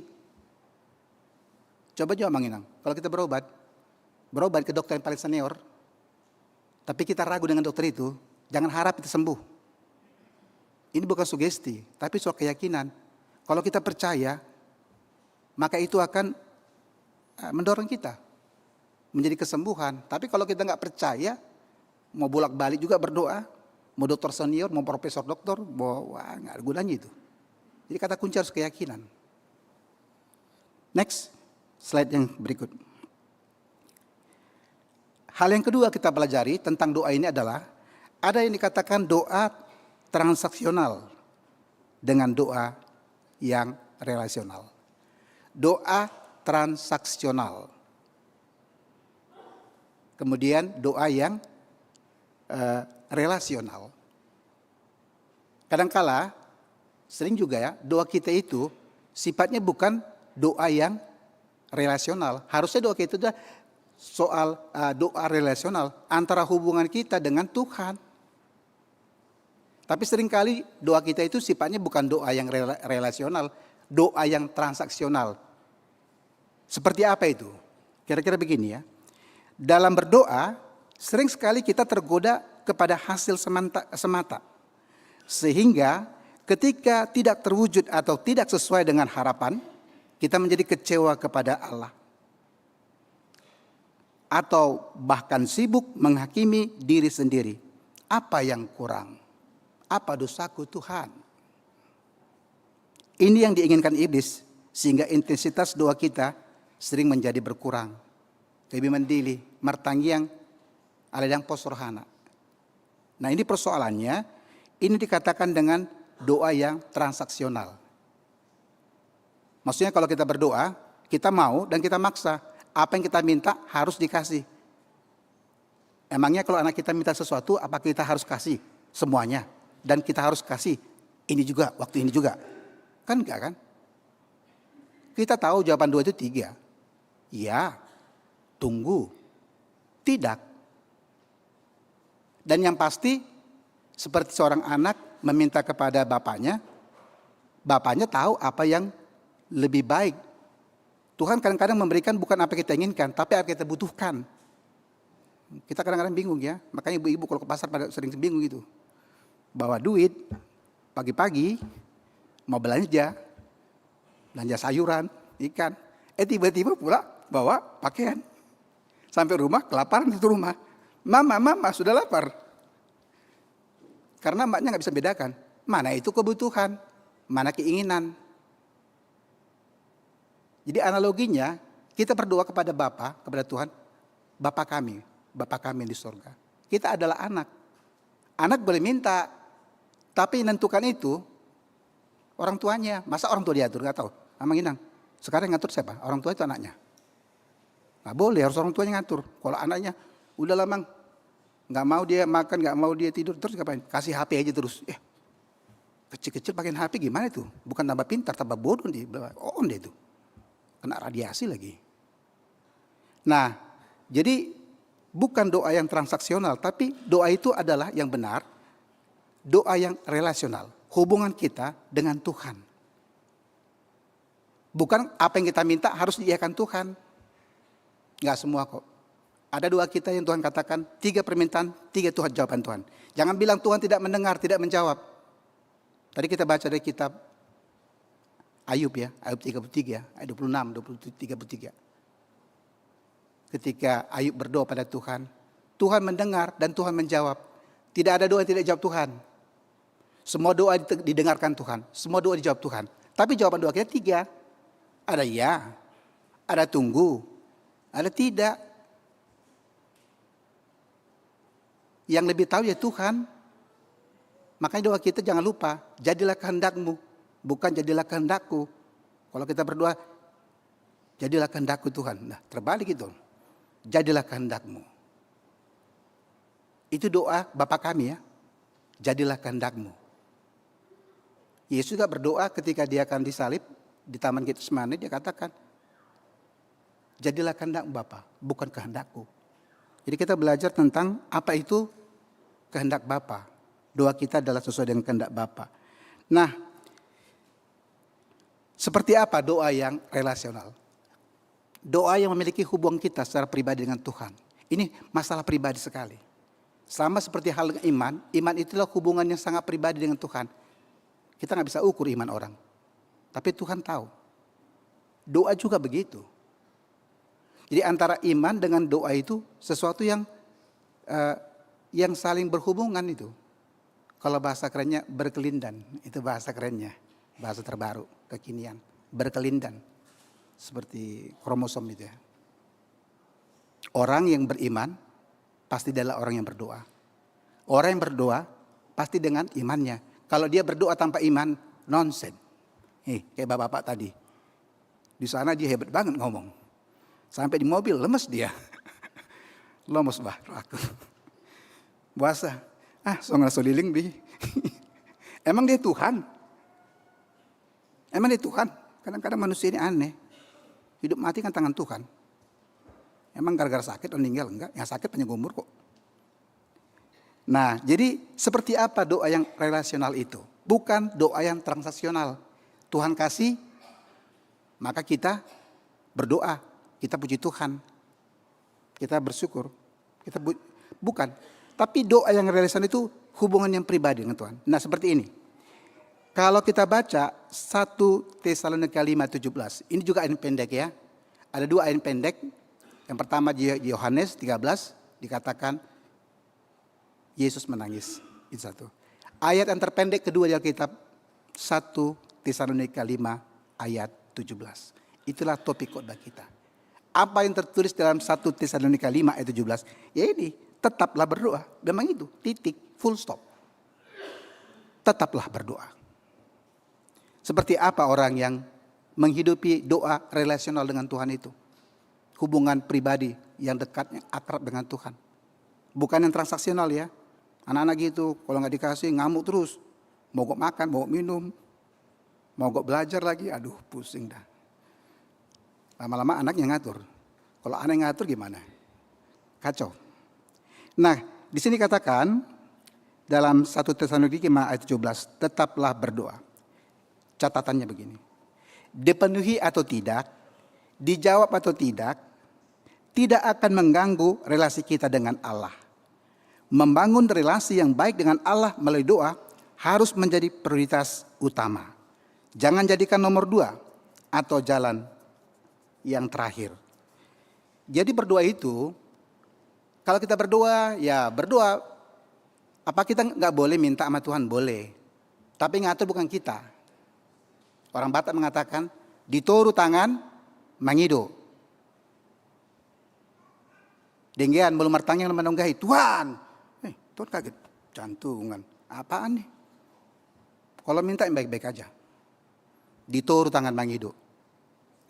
Coba Mang Inang, kalau kita berobat ke dokter yang paling senior, tapi kita ragu dengan dokter itu, jangan harap kita sembuh. Ini bukan sugesti, tapi soal keyakinan. Kalau kita percaya, maka itu akan mendorong kita menjadi kesembuhan. Tapi kalau kita nggak percaya, mau bolak-balik juga berdoa, mau dokter senior, mau profesor dokter, wah nggak ada gunanya itu. Jadi kata kunci harus keyakinan. Next, slide yang berikut. Hal yang kedua kita pelajari tentang doa ini adalah ada yang dikatakan doa transaksional dengan doa yang relasional. Doa transaksional. Kemudian doa yang relasional. Kadangkala sering juga ya, doa kita itu sifatnya bukan doa yang relasional. Harusnya doa kita itu soal doa relasional antara hubungan kita dengan Tuhan. Tapi seringkali doa kita itu sifatnya bukan doa yang relasional, doa yang transaksional. Seperti apa itu? Kira-kira begini ya. Dalam berdoa, sering sekali kita tergoda kepada hasil semata. Sehingga ketika tidak terwujud atau tidak sesuai dengan harapan, kita menjadi kecewa kepada Allah. Atau bahkan sibuk menghakimi diri sendiri. Apa yang kurang? Apa dosaku Tuhan? Ini yang diinginkan iblis, sehingga intensitas doa kita sering menjadi berkurang. Lebih mendili, martangiang, aladang posrohana. Nah ini persoalannya, ini dikatakan dengan doa yang transaksional. Maksudnya kalau kita berdoa, kita mau dan kita maksa. Apa yang kita minta harus dikasih. Emangnya kalau anak kita minta sesuatu, apa kita harus kasih semuanya? Dan kita harus kasih ini juga, waktu ini juga. Kan enggak kan? Kita tahu jawaban doa itu 3. Ya, tunggu, tidak. Dan yang pasti, seperti seorang anak meminta kepada bapaknya tahu apa yang lebih baik. Tuhan kadang-kadang memberikan bukan apa yang kita inginkan, tapi apa yang kita butuhkan. Kita kadang-kadang bingung ya, makanya ibu-ibu kalau ke pasar pada sering bingung gitu. Bawa duit, pagi-pagi, mau belanja sayuran, ikan. Tiba-tiba pula bawa pakaian. Sampai rumah, kelaparan itu rumah. Mama, sudah lapar. Karena emaknya nggak bisa bedakan. Mana itu kebutuhan, mana keinginan. Jadi analoginya, kita berdoa kepada Bapa, kepada Tuhan. Bapa kami yang di surga. Kita adalah anak. Anak boleh minta, tapi menentukan itu orang tuanya. Masa orang tua diatur? Gak tahu. Mang Inang, sekarang yang ngatur siapa? Orang tua itu anaknya. Gak boleh, harus orang tuanya ngatur. Kalau anaknya, udah lah Mang, gak mau dia makan, gak mau dia tidur, terus ngapain? Kasih HP aja terus. Kecil-kecil pakai HP gimana itu? Bukan tambah pintar, tambah bodoh dia. Oh dia itu. Kena radiasi lagi. Nah, jadi bukan doa yang transaksional, tapi doa itu adalah yang benar, doa yang relasional, hubungan kita dengan Tuhan. Bukan apa yang kita minta harus diiyakan Tuhan. Enggak semua kok. Ada doa kita yang Tuhan katakan, 3 permintaan, 3 Tuhan jawaban Tuhan. Jangan bilang Tuhan tidak mendengar, tidak menjawab. Tadi kita baca dari kitab Ayub ya, Ayub 33, ayat 26, 33. Ketika Ayub berdoa pada Tuhan, Tuhan mendengar dan Tuhan menjawab. Tidak ada doa yang tidak dijawab Tuhan. Semua doa didengarkan Tuhan, semua doa dijawab Tuhan. Tapi jawaban doa kita 3. Ada ya, ada tunggu, ada tidak. Yang lebih tahu ya Tuhan. Makanya doa kita jangan lupa, jadilah kehendak-Mu, bukan jadilah kehendakku. Kalau kita berdoa, jadilah kehendakku Tuhan. Nah terbalik itu. Jadilah kehendak-Mu. Itu doa Bapa kami ya. Jadilah kehendak-Mu. Yesus juga berdoa ketika dia akan disalib di Taman Getsemani, dia katakan, jadilah kehendak Bapa, bukan kehendakku. Jadi kita belajar tentang apa itu kehendak Bapa. Doa kita adalah sesuai dengan kehendak Bapa. Nah, seperti apa doa yang relasional? Doa yang memiliki hubungan kita secara pribadi dengan Tuhan. Ini masalah pribadi sekali. Sama seperti hal dengan iman, iman itulah hubungan yang sangat pribadi dengan Tuhan. Kita nggak bisa ukur iman orang. Tapi Tuhan tahu. Doa juga begitu. Jadi antara iman dengan doa itu sesuatu yang saling berhubungan itu. Kalau bahasa kerennya berkelindan, itu bahasa kerennya, bahasa terbaru, kekinian, berkelindan, seperti kromosom itu ya. Orang yang beriman pasti adalah orang yang berdoa. Orang yang berdoa pasti dengan imannya. Kalau dia berdoa tanpa iman, nonsen. Kayak bapak-bapak tadi. Di sana dia hebat banget ngomong. Sampai di mobil lemes dia. Lemes bah aku. Puasa. Songa soliling bi. Emang dia Tuhan? Emang dia Tuhan? Kadang-kadang manusia ini aneh. Hidup mati kan tangan Tuhan. Emang gara-gara sakit meninggal? Enggak, yang sakit panjang umur kok. Nah, jadi seperti apa doa yang relasional itu? Bukan doa yang transaksional. Tuhan kasih, maka kita berdoa. Kita puji Tuhan. Kita bersyukur. Bukan. Tapi doa yang relasional itu hubungan yang pribadi dengan Tuhan. Nah, seperti ini. Kalau kita baca 1 Tesalonika 5:17. Ini juga ayat pendek ya. Ada 2 ayat pendek. Yang pertama di Yohanes 13 dikatakan Yesus menangis. Itu satu. Ayat yang terpendek kedua di Alkitab 1 Tesalonika 5 ayat 17. Itulah topik khotbah kita. Apa yang tertulis dalam 1 Tesalonika 5 ayat 17? Ya ini, tetaplah berdoa. Memang itu, titik, full stop. Tetaplah berdoa. Seperti apa orang yang menghidupi doa relasional dengan Tuhan itu? Hubungan pribadi yang dekat, yang akrab dengan Tuhan. Bukan yang transaksional ya. Anak-anak gitu, kalau nggak dikasih ngamuk terus. Mogok makan, mogok minum. Mogok belajar lagi, aduh pusing dah. Lama-lama anaknya ngatur. Kalau anak yang ngatur gimana? Kacau. Nah, di sini katakan dalam 1 Tesalonika 5 ayat 17, tetaplah berdoa. Catatannya begini. Dipenuhi atau tidak, dijawab atau tidak akan mengganggu relasi kita dengan Allah. Membangun relasi yang baik dengan Allah melalui doa harus menjadi prioritas utama. Jangan jadikan nomor 2 atau jalan yang terakhir. Jadi berdoa itu, kalau kita berdoa, ya berdoa. Apa kita nggak boleh minta sama Tuhan? Boleh. Tapi ngatur bukan kita. Orang Batak mengatakan, ditoru tangan, mangido. Denggean belum martang yang menunggahi. Tuhan. Tuhan kaget. Jantungan. Apaan nih? Kalau minta yang baik-baik aja. Ditoru tangan mangido.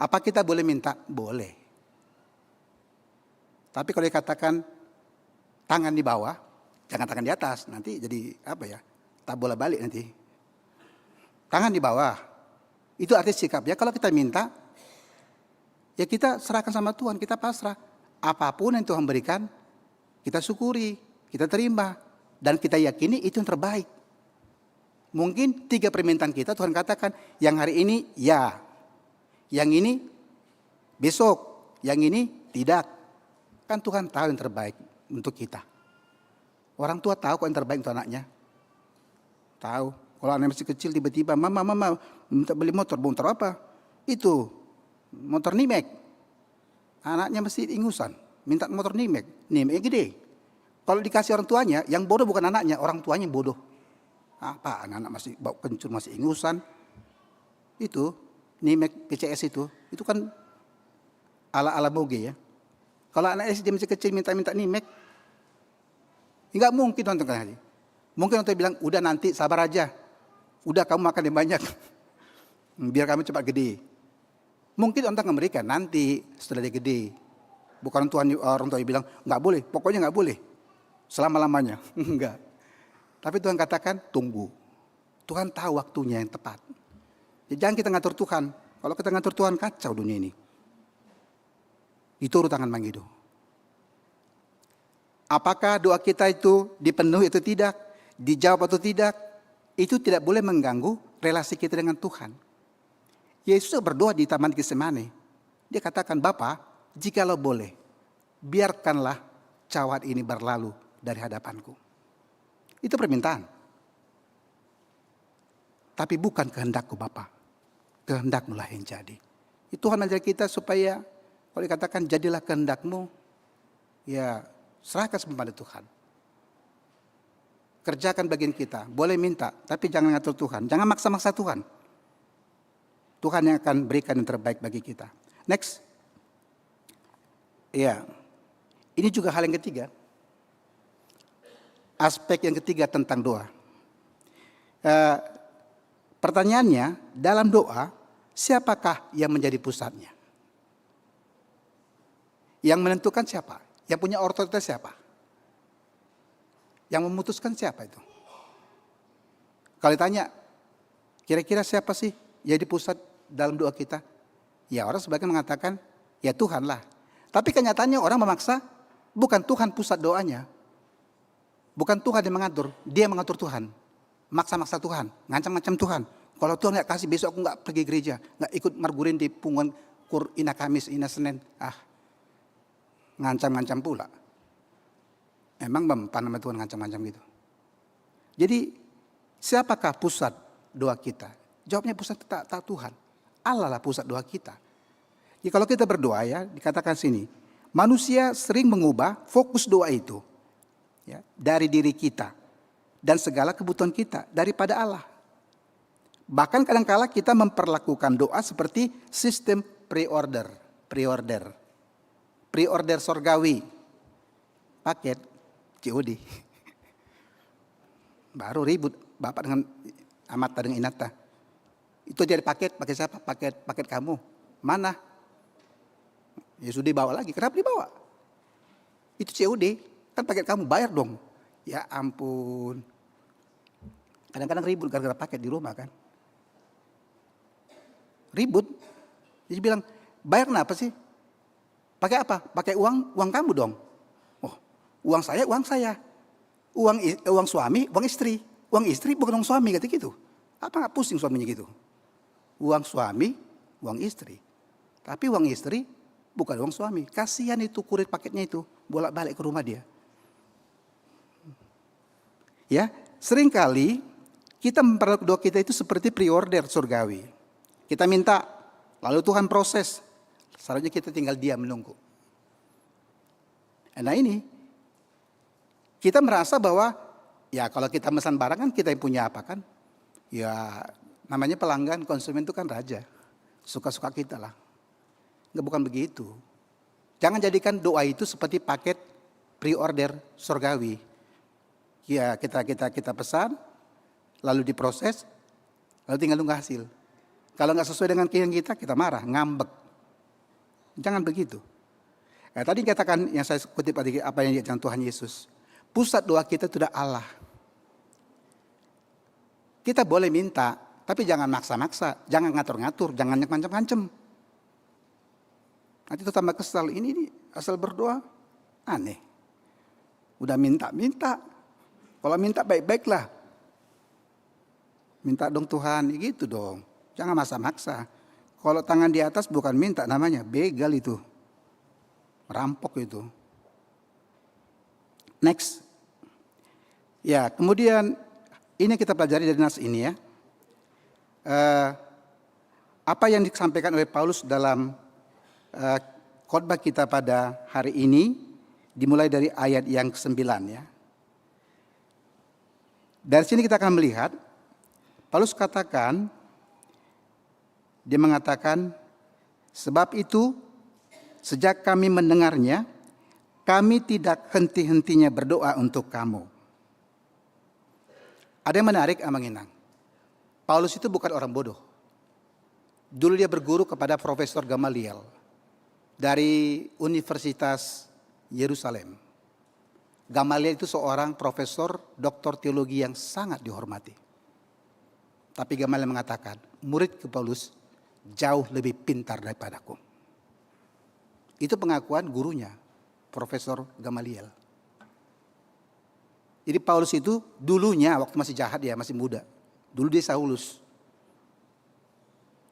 Apa kita boleh minta? Boleh. Tapi kalau dikatakan tangan di bawah, jangan tangan di atas. Nanti jadi apa ya? Tak bola balik nanti. Tangan di bawah. Itu arti sikapnya. Kalau kita minta, ya kita serahkan sama Tuhan. Kita pasrah. Apapun yang Tuhan berikan, kita syukuri. Kita terima. Dan kita yakini itu yang terbaik. Mungkin 3 permintaan kita Tuhan katakan, yang hari ini ya. Yang ini besok. Yang ini tidak. Kan Tuhan tahu yang terbaik untuk kita. Orang tua tahu kok yang terbaik untuk anaknya. Tahu. Kalau anak masih kecil tiba-tiba, mama minta beli motor. Motor apa? Itu. Motor Nimek. Anaknya masih ingusan. Minta motor Nimek. Nimeknya gede. Kalau dikasih orang tuanya, yang bodoh bukan anaknya, orang tuanya yang bodoh. Apa anak-anak masih bau kencur, masih ingusan. Itu, Nimek PCS itu kan ala-ala boge ya. Kalau anak SD masih kecil minta Nimek, enggak mungkin nonton kali. Mungkin nonton bilang, udah nanti sabar aja. Udah kamu makan yang banyak. Biar kamu cepat gede. Mungkin orang memberikan nanti setelah dia gede. Bukan orang tua bilang, enggak boleh, pokoknya enggak boleh. Selama-lamanya. Enggak. Tapi Tuhan katakan, tunggu. Tuhan tahu waktunya yang tepat. Jadi jangan kita ngatur Tuhan. Kalau kita ngatur Tuhan, kacau dunia ini. Dituru tangan mangido. Apakah doa kita itu dipenuhi atau tidak? dijawab atau tidak, itu tidak boleh mengganggu relasi kita dengan Tuhan. Yesus berdoa di Taman Getsemani. Dia katakan, Bapa, jikalau boleh, biarkanlah cawat ini berlalu dari hadapanku. Itu permintaan. Tapi bukan kehendakku Bapa, kehendakmu lah yang jadi. Tuhan ajar kita supaya kalau dikatakan jadilah kehendakmu, ya serahkan semua pada Tuhan. Kerjakan bagian kita, boleh minta, tapi jangan ngatur Tuhan, jangan maksa-maksa Tuhan. Tuhan yang akan berikan yang terbaik bagi kita. Next. Ya, ini juga hal yang ketiga. Aspek yang ketiga tentang doa. Pertanyaannya, dalam doa, siapakah yang menjadi pusatnya? Yang menentukan siapa? Yang punya otoritas siapa? Yang memutuskan siapa itu? Kalau ditanya, kira-kira siapa sih jadi pusat dalam doa kita? Ya orang sebagian mengatakan, ya Tuhan lah. Tapi kenyataannya orang memaksa, bukan Tuhan pusat doanya. Bukan Tuhan yang mengatur, dia mengatur Tuhan. Maksa-maksa Tuhan, ngancam-ngancam Tuhan. Kalau Tuhan gak kasih, besok aku gak pergi gereja. Gak ikut margurin di punguan kur ina Kamis, ina Senin. Ngancam-ngancam pula. Emang mempan nama Tuhan ngancam-ngancam gitu. Jadi siapakah pusat doa kita? Jawabnya pusat tak Tuhan. Allah lah pusat doa kita. Jadi kalau kita berdoa ya, dikatakan sini. Manusia sering mengubah fokus doa itu. Ya, dari diri kita. Dan segala kebutuhan kita daripada Allah. Bahkan kadang-kala kita memperlakukan doa seperti sistem pre-order. Pre-order sorgawi. Paket. COD. Baru ribut Bapak dengan Amata dengan Inata. Itu jadi paket siapa? Paket kamu. Mana? Ya sudah dibawa lagi. Kenapa dibawa? Itu COD. Kan paket kamu, bayar dong. Ya ampun. Kadang-kadang ribut gara-gara paket di rumah kan. Ribut. Jadi bilang, bayar kenapa sih? Pakai apa? Pakai uang kamu dong. Uang saya. Uang suami, uang istri. Uang istri bukan uang suami, kata gitu. Apa gak pusing suaminya gitu? Uang suami, uang istri. Tapi uang istri bukan uang suami. Kasihan itu kurir paketnya itu. Bolak-balik ke rumah dia. Ya, seringkali kita memperlakukan doa kita itu seperti pre-order surgawi. Kita minta, lalu Tuhan proses. Selanjutnya kita tinggal diam menunggu. Nah ini, kita merasa bahwa ya kalau kita pesan barang kan kita yang punya apa kan. Ya namanya pelanggan, konsumen itu kan raja. Suka-suka kita lah. Enggak, bukan begitu. Jangan jadikan doa itu seperti paket pre-order surgawi. Ya kita pesan, lalu diproses, lalu tinggal tunggu hasil. Kalau nggak sesuai dengan keinginan kita marah, ngambek. Jangan begitu. Tadi katakan yang saya kutip tadi apa yang dikatakan Tuhan Yesus. Pusat doa kita itu adalah Allah. Kita boleh minta, tapi jangan maksa-maksa, jangan ngatur-ngatur, jangan ngancam-ngancam. Nanti itu tambah kesal, ini asal berdoa, aneh. Udah minta. Kalau minta baik-baiklah. Minta dong Tuhan, gitu dong. Jangan maksa-maksa. Kalau tangan di atas bukan minta namanya, begal itu. Rampok itu. Next. Ya, kemudian ini kita pelajari dari nas ini ya. Apa yang disampaikan oleh Paulus dalam khotbah kita pada hari ini dimulai dari ayat yang ke-9 ya. Dari sini kita akan melihat Paulus katakan, dia mengatakan, sebab itu sejak kami mendengarnya, kami tidak henti-hentinya berdoa untuk kamu. Ada yang menarik Amang Inang. Paulus itu bukan orang bodoh. Dulu dia berguru kepada Profesor Gamaliel dari Universitas Yerusalem. Gamaliel itu seorang profesor doktor teologi yang sangat dihormati. Tapi Gamaliel mengatakan, murid ke Paulus jauh lebih pintar daripadaku. Itu pengakuan gurunya, Profesor Gamaliel. Jadi Paulus itu dulunya waktu masih jahat ya, masih muda. Dulu dia Saulus.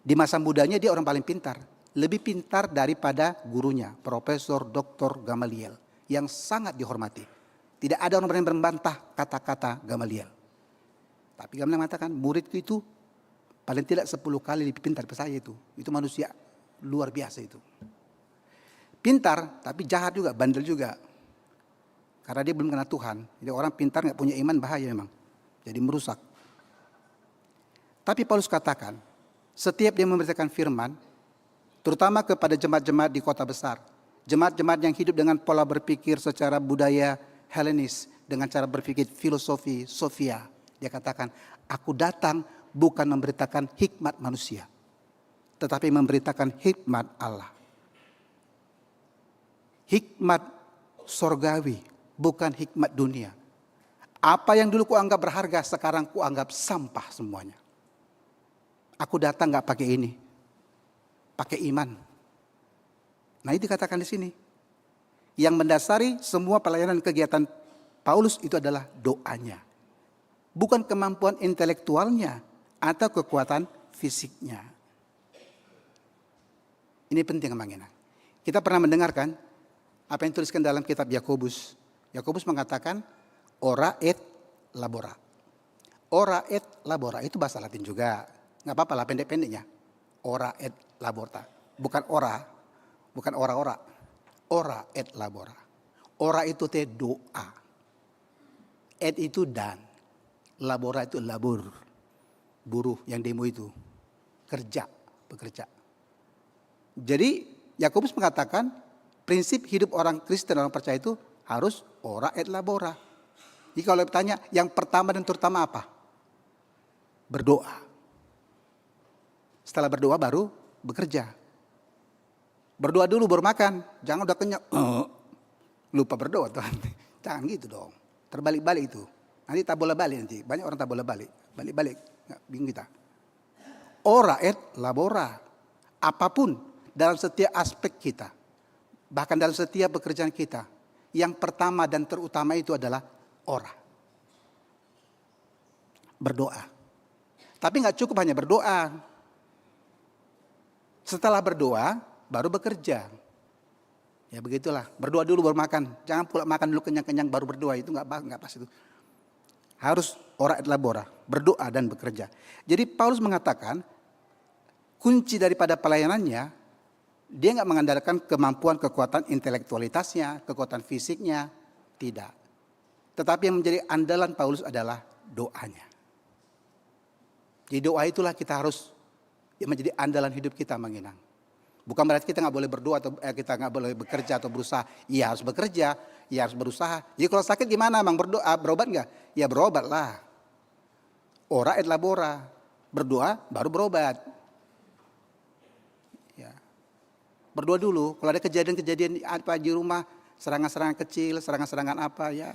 Di masa mudanya dia orang paling pintar. Lebih pintar daripada gurunya, Profesor Dr. Gamaliel. Yang sangat dihormati. Tidak ada orang yang membantah kata-kata Gamaliel. Tapi Gamaliel mengatakan muridku itu paling tidak 10 kali lebih pintar daripada saya itu. Itu manusia luar biasa itu. Pintar tapi jahat juga, bandel juga. Karena dia belum kenal Tuhan. Jadi orang pintar gak punya iman bahaya memang. Jadi merusak. Tapi Paulus katakan, setiap dia memberitakan firman, terutama kepada jemaat-jemaat di kota besar. Jemaat-jemaat yang hidup dengan pola berpikir secara budaya Helenis. Dengan cara berpikir filosofi, Sofia. Dia katakan, aku datang bukan memberitakan hikmat manusia. Tetapi memberitakan hikmat Allah. Hikmat sorgawi, bukan hikmat dunia. Apa yang dulu kuanggap berharga, sekarang kuanggap sampah semuanya. Aku datang gak pakai ini. Pakai iman. Nah itu dikatakan di sini. Yang mendasari semua pelayanan kegiatan Paulus itu adalah doanya. Bukan kemampuan intelektualnya atau kekuatan fisiknya. Ini penting memang. Kita pernah mendengarkan apa yang dituliskan dalam kitab Yakobus. Yakobus mengatakan ora et labora. Ora et labora itu bahasa Latin juga. Nggak apa-apa lah pendek-pendeknya. Ora et labora. Bukan ora. Bukan ora-ora. Ora et labora. Ora itu teh doa. Et itu dan. Labora itu labur. Buruh yang demo itu. Kerja. Bekerja. Jadi Yakobus mengatakan prinsip hidup orang Kristen, orang percaya itu harus ora et labora. Jadi kalau bertanya yang pertama dan terutama apa? Berdoa. Setelah berdoa baru bekerja. Berdoa dulu baru makan. Jangan udah kenyang. Lupa berdoa Tuhan. Jangan gitu dong. Terbalik-balik itu. Nanti tak boleh balik nanti. Banyak orang tak boleh balik. Balik-balik. Nggak, bingung kita. Ora et labora. Apapun dalam setiap aspek kita. Bahkan dalam setiap pekerjaan kita. Yang pertama dan terutama itu adalah ora. Berdoa. Tapi gak cukup hanya berdoa. Setelah berdoa baru bekerja. Ya begitulah. Berdoa dulu baru makan. Jangan pula makan dulu kenyang-kenyang baru berdoa. Itu gak pas itu. Harus ora et labora. Berdoa dan bekerja. Jadi Paulus mengatakan kunci daripada pelayanannya, dia nggak mengandalkan kemampuan kekuatan intelektualitasnya, kekuatan fisiknya, tidak. Tetapi yang menjadi andalan Paulus adalah doanya. Di doa itulah kita harus yang menjadi andalan hidup kita, Manginang. Bukan berarti kita nggak boleh berdoa atau kita nggak boleh bekerja atau berusaha. Iya harus bekerja, iya harus berusaha. Jadi kalau sakit gimana, Bang? Berdoa, berobat nggak? Ya berobatlah. Ora et labora, berdoa baru berobat. Berdoa dulu, kalau ada kejadian-kejadian apa di rumah, serangan-serangan kecil, serangan-serangan apa ya,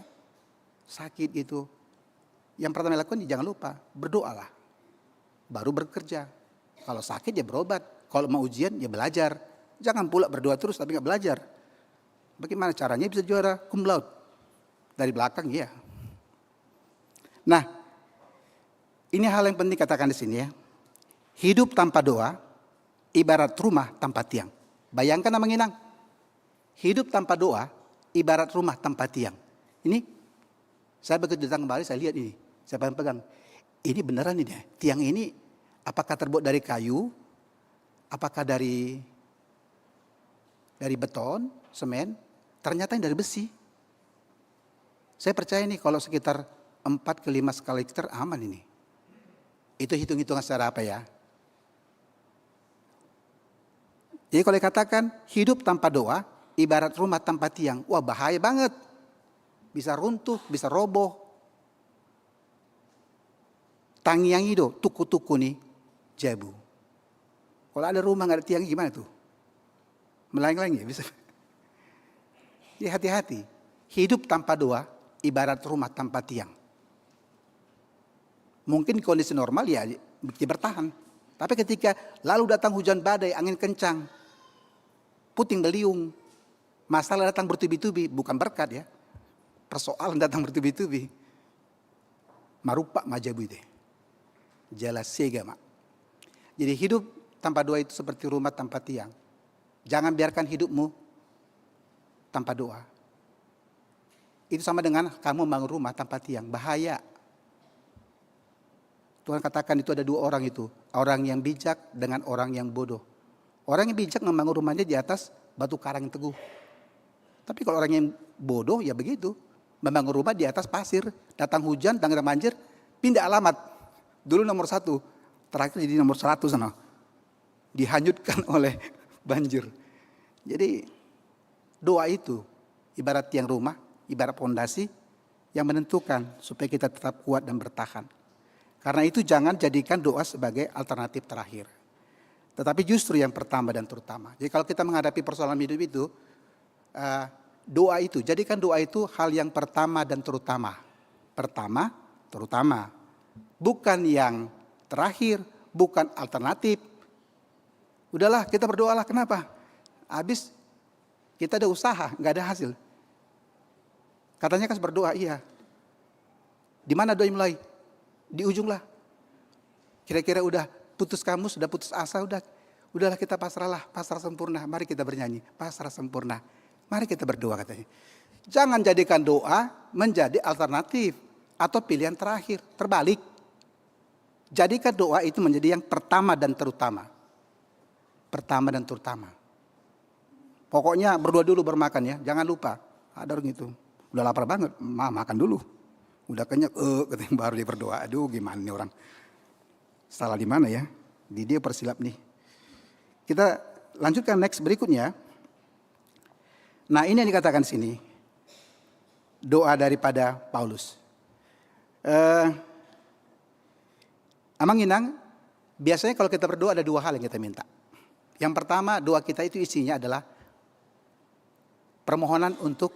sakit gitu. Yang pertama lakukan jangan lupa, berdoalah. Baru bekerja. Kalau sakit ya berobat, kalau mau ujian ya belajar. Jangan pula berdoa terus tapi gak belajar. Bagaimana caranya bisa juara cum laude? Dari belakang ya. Nah, ini hal yang penting katakan di sini ya. Hidup tanpa doa, ibarat rumah tanpa tiang. Bayangkan Abang Inang, hidup tanpa doa ibarat rumah tanpa tiang. Ini saya begitu datang kembali saya lihat ini, saya pegang. Ini beneran ini, tiang ini apakah terbuat dari kayu, apakah dari beton, semen, ternyata ini dari besi. Saya percaya nih kalau sekitar 4 ke 5 skala Richter aman ini. Itu hitung-hitungan secara apa ya? Jadi kalau dikatakan hidup tanpa doa, ibarat rumah tanpa tiang. Wah bahaya banget. Bisa runtuh, bisa roboh. Tangiang itu, tuku-tuku nih, jabu. Kalau ada rumah gak ada tiang gimana tuh? Melayang-layang ya bisa. Ya hati-hati. Hidup tanpa doa, ibarat rumah tanpa tiang. Mungkin kondisi normal ya bertahan. Tapi ketika lalu datang hujan badai, angin kencang, puting beliung, masalah datang bertubi-tubi, bukan berkat ya. Persoalan datang bertubi-tubi. marupa majabu itu. Jelas sega mak. Jadi hidup tanpa doa itu seperti rumah tanpa tiang. Jangan biarkan hidupmu tanpa doa. Itu sama dengan kamu bangun rumah tanpa tiang, bahaya. Tuhan katakan itu ada dua orang itu, orang yang bijak dengan orang yang bodoh. Orang yang bijak membangun rumahnya di atas batu karang yang teguh. Tapi kalau orang yang bodoh ya begitu, membangun rumah di atas pasir, datang hujan, datang banjir, pindah alamat. Dulu nomor 1, terakhir jadi nomor 100 sana. Dihanyutkan oleh banjir. Jadi doa itu ibarat tiang rumah, ibarat pondasi yang menentukan supaya kita tetap kuat dan bertahan. Karena itu jangan jadikan doa sebagai alternatif terakhir. Tetapi justru yang pertama dan terutama. Jadi kalau kita menghadapi persoalan hidup itu, doa itu, jadikan doa itu hal yang pertama dan terutama. Pertama, terutama. Bukan yang terakhir, bukan alternatif. Udahlah kita berdoalah, kenapa? Habis kita ada usaha, nggak ada hasil. Katanya kan berdoa, iya. Di mana doa mulai? Di ujung lah. Kira-kira udah putus kamu, sudah putus asa, udahlah kita pasrahlah, pasrah sempurna. Mari kita bernyanyi, pasrah sempurna. Mari kita berdoa katanya. Jangan jadikan doa menjadi alternatif atau pilihan terakhir, terbalik. Jadikan doa itu menjadi yang pertama dan terutama. Pertama dan terutama. Pokoknya berdoa dulu bermakan ya, jangan lupa. Ada orang itu, udah lapar banget, makan dulu. Udah kenyang, katanya baru dia berdoa. Aduh gimana nih orang. Salah di mana ya? Di dia persilap nih. Kita lanjutkan next berikutnya. Nah ini yang dikatakan sini. Doa daripada Paulus. Amang Inang, biasanya kalau kita berdoa ada dua hal yang kita minta. Yang pertama, doa kita itu isinya adalah permohonan untuk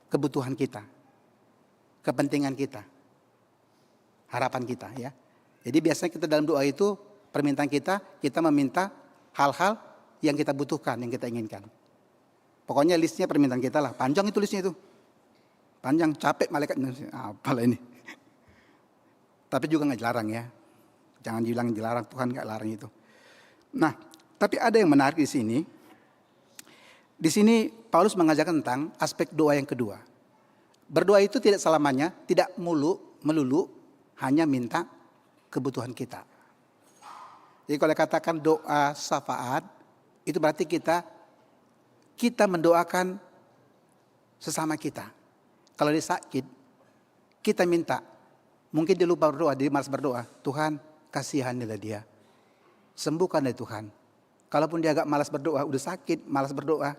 kebutuhan kita, kepentingan kita, harapan kita ya. Jadi biasanya kita dalam doa itu, permintaan kita meminta hal-hal yang kita butuhkan, yang kita inginkan. Pokoknya listnya permintaan kita lah, panjang itu listnya itu. Panjang, capek malaikat, apalah ini. Tapi juga nggak dilarang ya. Jangan dibilang dilarang, Tuhan nggak larang itu. Nah, tapi ada yang menarik di sini. Di sini Paulus mengajarkan tentang aspek doa yang kedua. Berdoa itu tidak selamanya, tidak melulu hanya minta kebutuhan kita. Jadi kalau katakan doa syafaat, itu berarti kita mendoakan sesama kita. Kalau dia sakit, kita minta. Mungkin dia lupa berdoa, dia malas berdoa. Tuhan, kasihanilah dia. Sembuhkanlah Tuhan. Kalaupun dia agak malas berdoa, udah sakit, malas berdoa.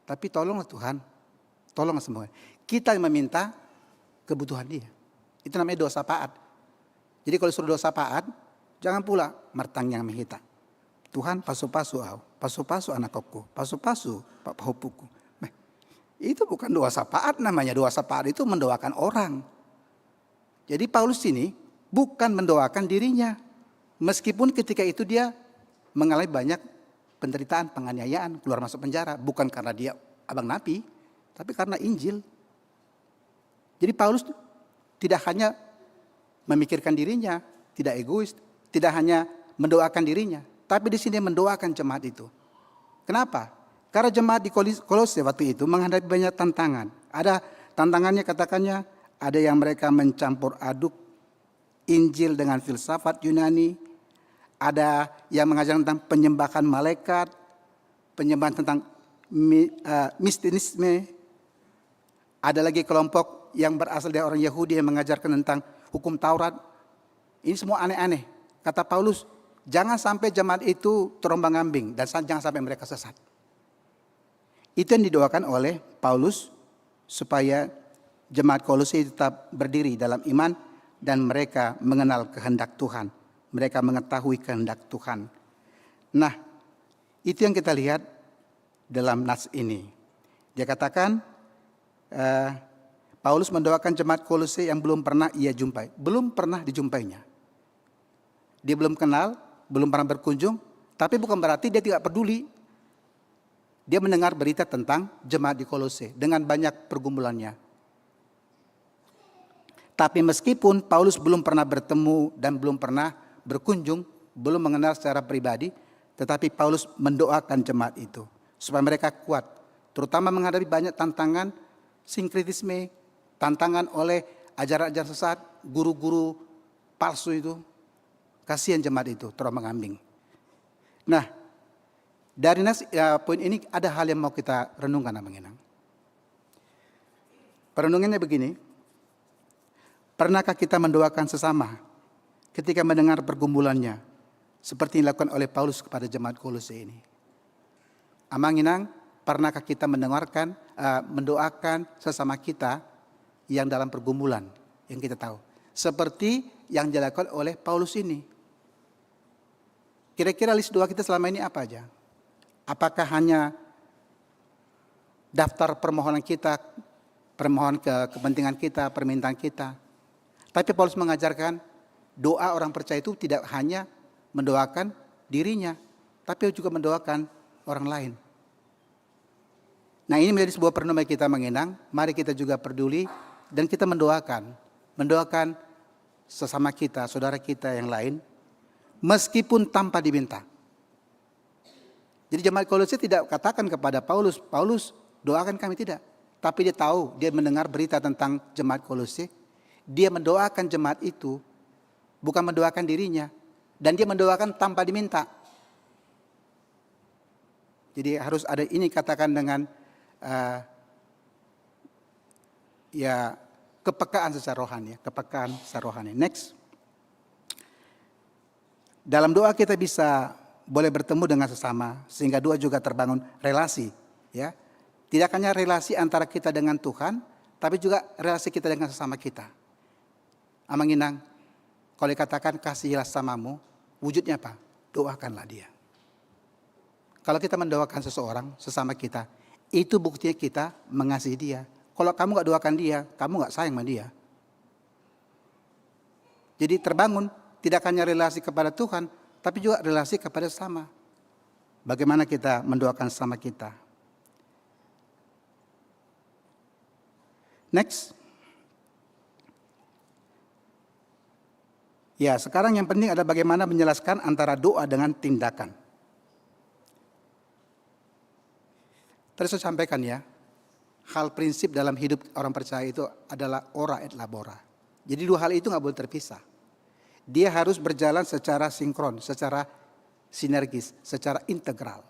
Tapi tolonglah Tuhan. Tolonglah semua. Kita yang meminta kebutuhan dia. Itu namanya doa syafaat. Jadi kalau suruh doa syafaat, jangan pula martang yang menghita. Tuhan pasu-pasu anak kokku, pasu-pasu pahupuku. Itu bukan doa syafaat namanya. Doa syafaat itu mendoakan orang. Jadi Paulus ini bukan mendoakan dirinya. Meskipun ketika itu dia mengalami banyak penderitaan, penganiayaan, keluar masuk penjara. Bukan karena dia abang napi, tapi karena Injil. Jadi Paulus tidak hanya memikirkan dirinya, tidak egois, tidak hanya mendoakan dirinya. Tapi di sini mendoakan jemaat itu. Kenapa? Karena jemaat di Kolose waktu itu menghadapi banyak tantangan. Ada tantangannya katakannya, ada yang mereka mencampur aduk Injil dengan filsafat Yunani. Ada yang mengajar tentang penyembahan malaikat, penyembahan tentang mistinisme. Ada lagi kelompok yang berasal dari orang Yahudi yang mengajarkan tentang hukum Taurat. Ini semua aneh-aneh. Kata Paulus, jangan sampai jemaat itu terombang-ambing dan jangan sampai mereka sesat. Itu yang didoakan oleh Paulus supaya jemaat Kolose tetap berdiri dalam iman dan mereka mengenal kehendak Tuhan. Mereka mengetahui kehendak Tuhan. Nah, itu yang kita lihat dalam nas ini. Dia katakan, Paulus mendoakan jemaat Kolose yang belum pernah ia jumpai. Belum pernah dijumpainya. Dia belum kenal, belum pernah berkunjung. Tapi bukan berarti dia tidak peduli. Dia mendengar berita tentang jemaat di Kolose dengan banyak pergumulannya. Tapi meskipun Paulus belum pernah bertemu dan belum pernah berkunjung, belum mengenal secara pribadi, tetapi Paulus mendoakan jemaat itu supaya mereka kuat, terutama menghadapi banyak tantangan sinkritisme, tantangan oleh ajaran-ajaran sesat, guru-guru palsu itu. Kasihan jemaat itu terombang-ambing. Nah, dari poin ini ada hal yang mau kita renungkan, Abang. Perenungannya begini. Pernahkah kita mendoakan sesama ketika mendengar pergumulannya seperti yang dilakukan oleh Paulus kepada jemaat Kolose ini? Amang Inang, pernahkah kita mendoakan sesama kita yang dalam pergumulan yang kita tahu? Seperti yang dilakukan oleh Paulus ini. Kira-kira list doa kita selama ini apa aja? Apakah hanya daftar permohonan kita, permohonan kepentingan kita, permintaan kita? Tapi Paulus mengajarkan doa orang percaya itu tidak hanya mendoakan dirinya, tapi juga mendoakan orang lain. Nah, ini menjadi sebuah perenungan kita mengenang. Mari kita juga peduli dan kita mendoakan sesama kita, saudara kita yang lain, meskipun tanpa diminta. Jadi jemaat Kolose tidak katakan kepada Paulus, Paulus doakan kami, tidak. Tapi dia tahu, dia mendengar berita tentang jemaat Kolose. Dia mendoakan jemaat itu, bukan mendoakan dirinya. Dan dia mendoakan tanpa diminta. Jadi harus ada ini katakan dengan kepekaan secara rohani. Kepekaan secara rohani. Next. Dalam doa kita bisa boleh bertemu dengan sesama, sehingga doa juga terbangun relasi. Ya, tidak hanya relasi antara kita dengan Tuhan, tapi juga relasi kita dengan sesama kita. Amang Inang, kalau dikatakan kasihilah sesamamu, wujudnya apa? Doakanlah dia. Kalau kita mendoakan seseorang, sesama kita, itu buktinya kita mengasihi dia. Kalau kamu gak doakan dia, kamu gak sayang sama dia. Jadi terbangun tidak hanya relasi kepada Tuhan, tapi juga relasi kepada sesama. Bagaimana kita mendoakan sesama kita. Next. Ya, sekarang yang penting adalah bagaimana menjelaskan antara doa dengan tindakan. Tadi saya sampaikan ya, hal prinsip dalam hidup orang percaya itu adalah ora et labora. Jadi dua hal itu nggak boleh terpisah. Dia harus berjalan secara sinkron, secara sinergis, secara integral.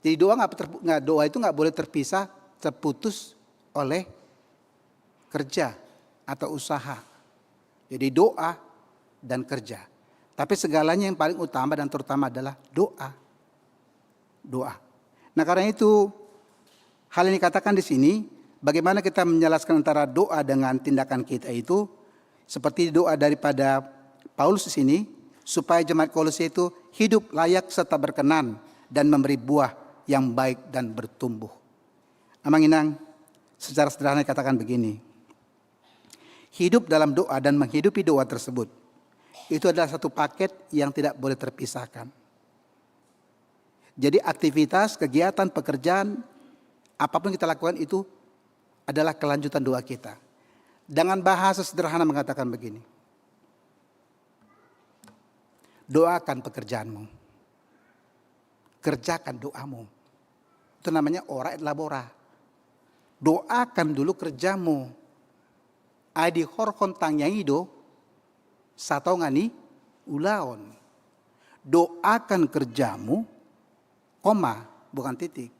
Jadi doa itu nggak boleh terpisah, terputus oleh kerja atau usaha. Jadi doa dan kerja. Tapi segalanya yang paling utama dan terutama adalah doa. Doa. Nah, karena itu hal yang dikatakan di sini, bagaimana kita menjelaskan antara doa dengan tindakan kita itu seperti doa daripada Paulus di sini, supaya jemaat Kolose itu hidup layak serta berkenan dan memberi buah yang baik dan bertumbuh. Amang Inang, secara sederhana dikatakan begini. Hidup dalam doa dan menghidupi doa tersebut, itu adalah satu paket yang tidak boleh terpisahkan. Jadi aktivitas, kegiatan, pekerjaan, apapun kita lakukan itu adalah kelanjutan doa kita. Dengan bahasa sederhana mengatakan begini. Doakan pekerjaanmu. Kerjakan doamu. Itu namanya ora et labora. Doakan dulu kerjamu. Adi horkon tangyaido satau ngani ulaon. Doakan kerjamu, koma, bukan titik.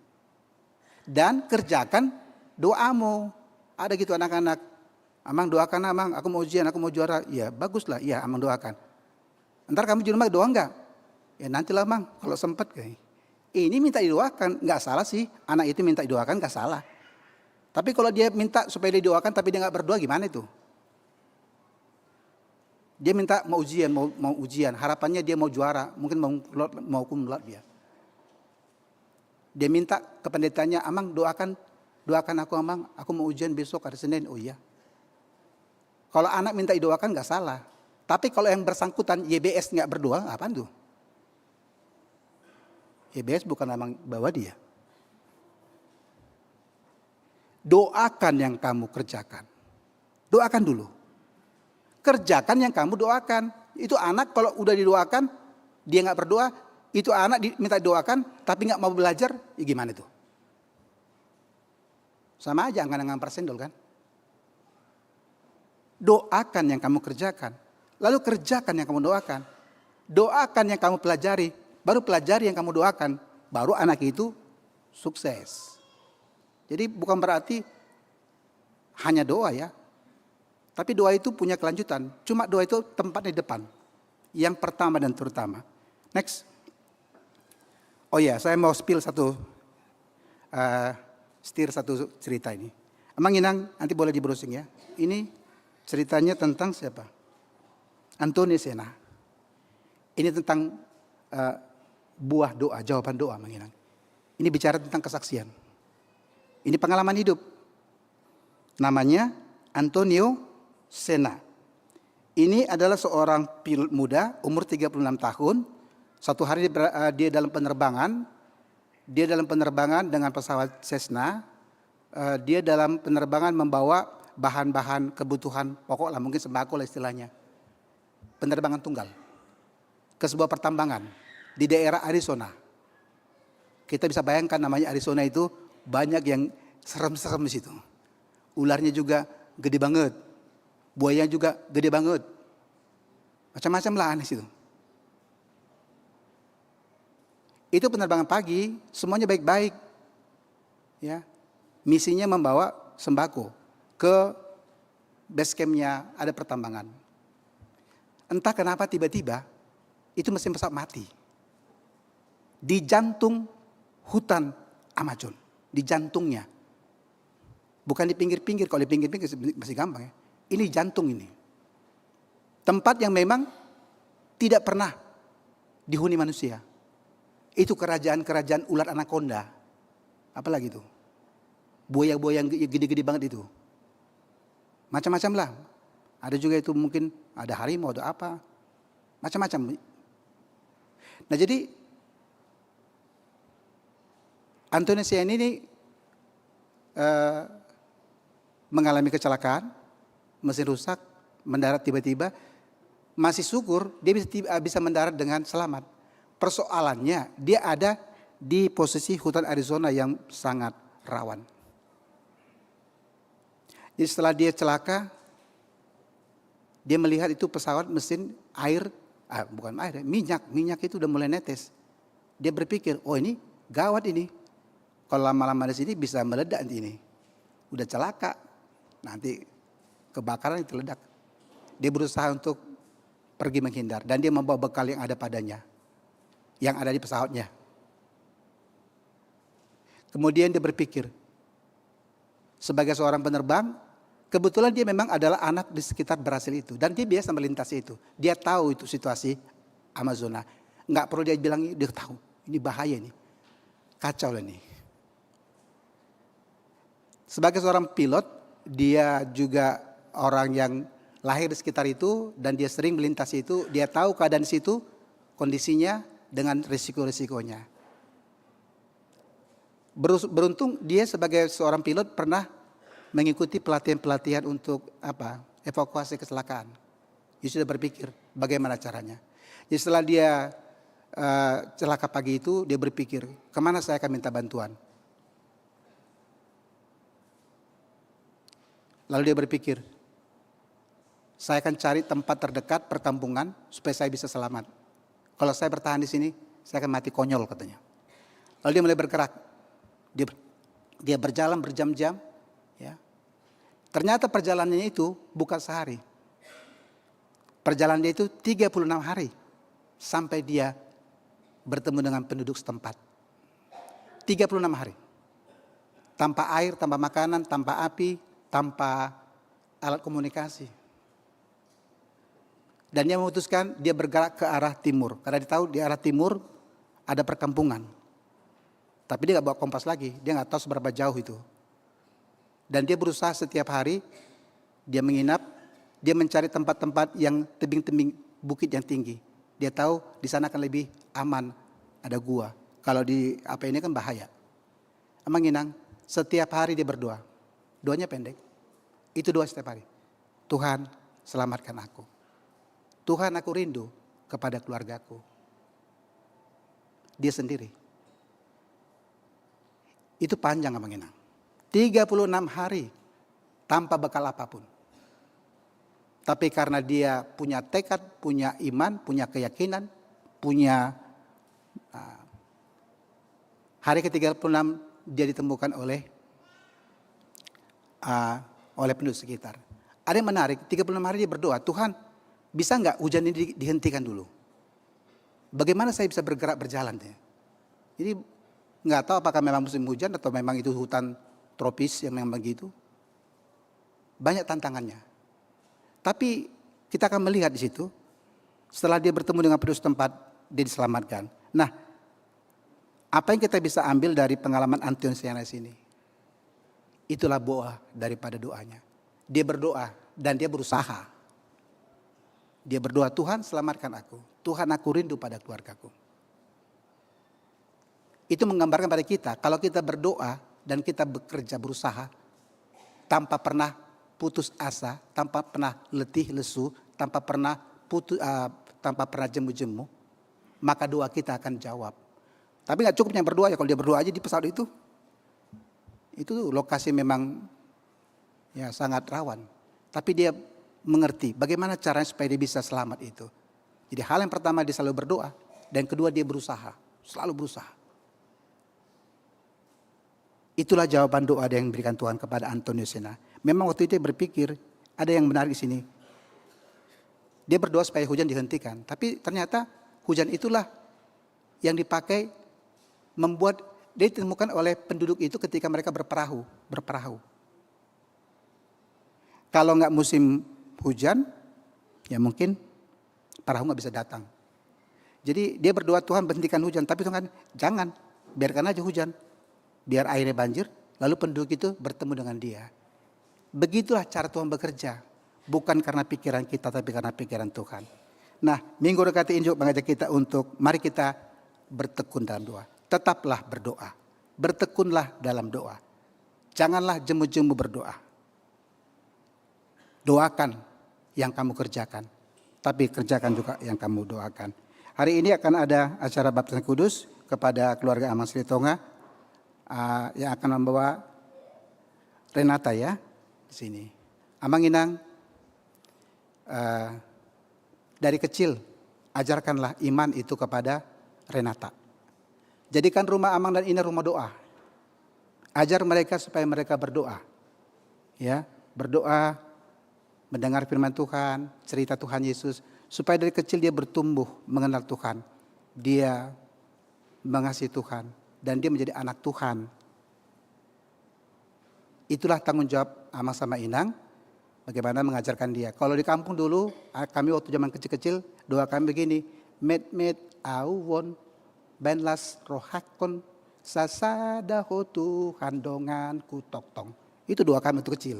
Dan kerjakan doamu. Ada gitu anak-anak. Amang doakan amang, aku mau ujian, aku mau juara. Ya baguslah, ya amang doakan. Ntar kamu di rumah doa enggak? Ya nantilah amang, kalau sempat. Ini minta didoakan, enggak salah sih. Anak itu minta didoakan enggak salah. Tapi kalau dia minta supaya dia didoakan tapi dia enggak berdoa, gimana itu? Dia minta mau ujian, harapannya dia mau juara, mungkin mau kumlot dia. Dia minta ke pendetanya, amang doakan aku amang, aku mau ujian besok hari Senin. Oh iya. Kalau anak minta didoakan nggak salah, tapi kalau yang bersangkutan YBS nggak berdoa, apaan tuh? YBS bukan amang bawa dia. Doakan yang kamu kerjakan, doakan dulu. kerjakan yang kamu doakan. Itu anak kalau udah didoakan, dia nggak berdoa, itu anak minta doakan, tapi nggak mau belajar, ya gimana itu? Sama aja angkat dengan persendol kan? Doakan yang kamu kerjakan, lalu kerjakan yang kamu doakan. Doakan yang kamu pelajari, baru pelajari yang kamu doakan, baru anak itu sukses. Jadi bukan berarti hanya doa ya. Tapi doa itu punya kelanjutan. Cuma doa itu tempatnya di depan. Yang pertama dan terutama. Next. Oh ya, saya mau spill satu cerita ini. Emang Inang nanti boleh di browsing ya. Ini ceritanya tentang siapa? Anthony Sena. Ini tentang buah doa, jawaban doa Mang Inang. Ini bicara tentang kesaksian. Ini pengalaman hidup. Namanya Antonio Sena. Ini adalah seorang pilot muda umur 36 tahun. Satu hari dia dalam penerbangan. Dia dalam penerbangan dengan pesawat Cessna. Dia dalam penerbangan membawa bahan-bahan kebutuhan pokok lah, mungkin sembako lah istilahnya. Penerbangan tunggal. Ke sebuah pertambangan di daerah Arizona. Kita bisa bayangkan namanya Arizona itu banyak yang serem-serem di situ. Ularnya juga gede banget. Buayanya juga gede banget. Macam-macam lah aneh situ. Itu penerbangan pagi, semuanya baik-baik. Ya. Misinya membawa sembako ke base campnya ada pertambangan. Entah kenapa tiba-tiba itu mesin pesawat mati. Di jantung hutan Amazon, di jantungnya. Bukan di pinggir-pinggir, kalau di pinggir-pinggir masih gampang ya. Ini jantung ini. Tempat yang memang tidak pernah dihuni manusia. Itu kerajaan-kerajaan ular anaconda. Apalagi itu? Buaya-buaya yang gede-gede banget itu. Macam-macam lah. Ada juga itu mungkin ada harimau, ada apa. Macam-macam. Nah jadi Anthony Sena ini mengalami kecelakaan, mesin rusak, mendarat tiba-tiba. Masih syukur dia bisa mendarat dengan selamat. Persoalannya dia ada di posisi hutan Arizona yang sangat rawan. Jadi setelah dia celaka, dia melihat itu pesawat mesin air, minyak itu udah mulai netes. Dia berpikir, oh ini gawat ini. Kalau lama-lama di sini bisa meledak nanti ini. Udah celaka, nanti kebakaran itu ledak. Dia berusaha untuk pergi menghindar dan dia membawa bekal yang ada padanya, yang ada di pesawatnya. Kemudian dia berpikir, sebagai seorang penerbang, kebetulan dia memang adalah anak di sekitar Brasil itu dan dia biasa melintasi itu. Dia tahu itu situasi Amazona. Nggak perlu dia bilang, dia tahu ini bahaya nih, kacau lah nih. Sebagai seorang pilot, dia juga orang yang lahir di sekitar itu dan dia sering melintasi itu. Dia tahu keadaan di situ, kondisinya dengan risiko-risikonya. Beruntung dia sebagai seorang pilot pernah mengikuti pelatihan-pelatihan untuk evakuasi kecelakaan. Dia sudah berpikir bagaimana caranya. Jadi setelah dia celaka pagi itu, dia berpikir kemana saya akan minta bantuan. Lalu dia berpikir, saya akan cari tempat terdekat perkampungan supaya saya bisa selamat. Kalau saya bertahan di sini, saya akan mati konyol katanya. Lalu dia mulai bergerak. Dia berjalan berjam-jam. Ya. Ternyata perjalanannya itu bukan sehari. Perjalanan dia itu 36 hari. Sampai dia bertemu dengan penduduk setempat. 36 hari. Tanpa air, tanpa makanan, tanpa api, tanpa alat komunikasi. Dan dia memutuskan dia bergerak ke arah timur. Karena dia tahu di arah timur ada perkampungan. Tapi dia gak bawa kompas lagi. Dia gak tahu seberapa jauh itu. Dan dia berusaha setiap hari. Dia menginap. Dia mencari tempat-tempat yang tebing-tebing bukit yang tinggi. Dia tahu di sana akan lebih aman. Ada gua. Kalau di apa ini kan bahaya. Emang Inang, setiap hari dia berdoa. Doanya pendek. Itu doa setiap hari. Tuhan, selamatkan aku. Tuhan, aku rindu kepada keluargaku. Dia sendiri. Itu panjang Abang Inang. 36 hari tanpa bekal apapun. Tapi karena dia punya tekad, punya iman, punya keyakinan, punya hari ke-36 dia ditemukan oleh penduduk sekitar. Ada yang menarik, 36 hari dia berdoa, Tuhan bisa nggak hujan ini dihentikan dulu? Bagaimana saya bisa bergerak berjalan? Jadi nggak tahu apakah memang musim hujan atau memang itu hutan tropis yang memang begitu. Banyak tantangannya. Tapi kita akan melihat di situ, setelah dia bertemu dengan penduduk setempat, dia diselamatkan. Nah, apa yang kita bisa ambil dari pengalaman Antonius Yanais ini? Itulah buah daripada doanya. Dia berdoa dan dia berusaha. Dia berdoa, Tuhan selamatkan aku. Tuhan, aku rindu pada keluargaku. Itu menggambarkan pada kita, kalau kita berdoa dan kita bekerja berusaha, tanpa pernah putus asa, tanpa pernah letih lesu, tanpa pernah jemu-jemu, maka doa kita akan jawab. Tapi nggak cukup yang berdoa ya, kalau dia berdoa aja di pesawat itu lokasi memang ya sangat rawan. Tapi dia mengerti bagaimana caranya supaya dia bisa selamat itu. Jadi hal yang pertama dia selalu berdoa, dan kedua dia berusaha, selalu berusaha. Itulah jawaban doa yang diberikan Tuhan kepada Antonius ini. Memang waktu itu dia berpikir, ada yang menarik di sini. Dia berdoa supaya hujan dihentikan. Tapi ternyata hujan itulah yang dipakai membuat dia ditemukan oleh penduduk itu ketika mereka berperahu. Kalau nggak musim hujan, ya mungkin perahu nggak bisa datang. Jadi dia berdoa, Tuhan berhentikan hujan. Tapi Tuhan, jangan, biarkan aja hujan. Biar airnya banjir, lalu penduduk itu bertemu dengan dia. Begitulah cara Tuhan bekerja. Bukan karena pikiran kita, tapi karena pikiran Tuhan. Nah, minggu dekat ini juga mengajak kita untuk, mari kita bertekun dalam doa. Tetaplah berdoa. Bertekunlah dalam doa. Janganlah jemu-jemu berdoa. Doakan yang kamu kerjakan. Tapi kerjakan juga yang kamu doakan. Hari ini akan ada acara baptisan kudus kepada keluarga Amang Sri Tonga. Yang akan membawa Renata ya di sini. Amang Inang, dari kecil ajarkanlah iman itu kepada Renata. Jadikan rumah Amang dan Ina rumah doa. Ajar mereka supaya mereka berdoa. Ya, berdoa, mendengar firman Tuhan, cerita Tuhan Yesus, supaya dari kecil dia bertumbuh mengenal Tuhan. Dia mengasihi Tuhan. Dan dia menjadi anak Tuhan. Itulah tanggung jawab Amang sama Inang. Bagaimana mengajarkan dia. Kalau di kampung dulu, kami waktu zaman kecil-kecil, doa kami begini. Met awon benlas rohakon sasadaho Tuhan dongan kutoktong. Itu doa kami waktu kecil.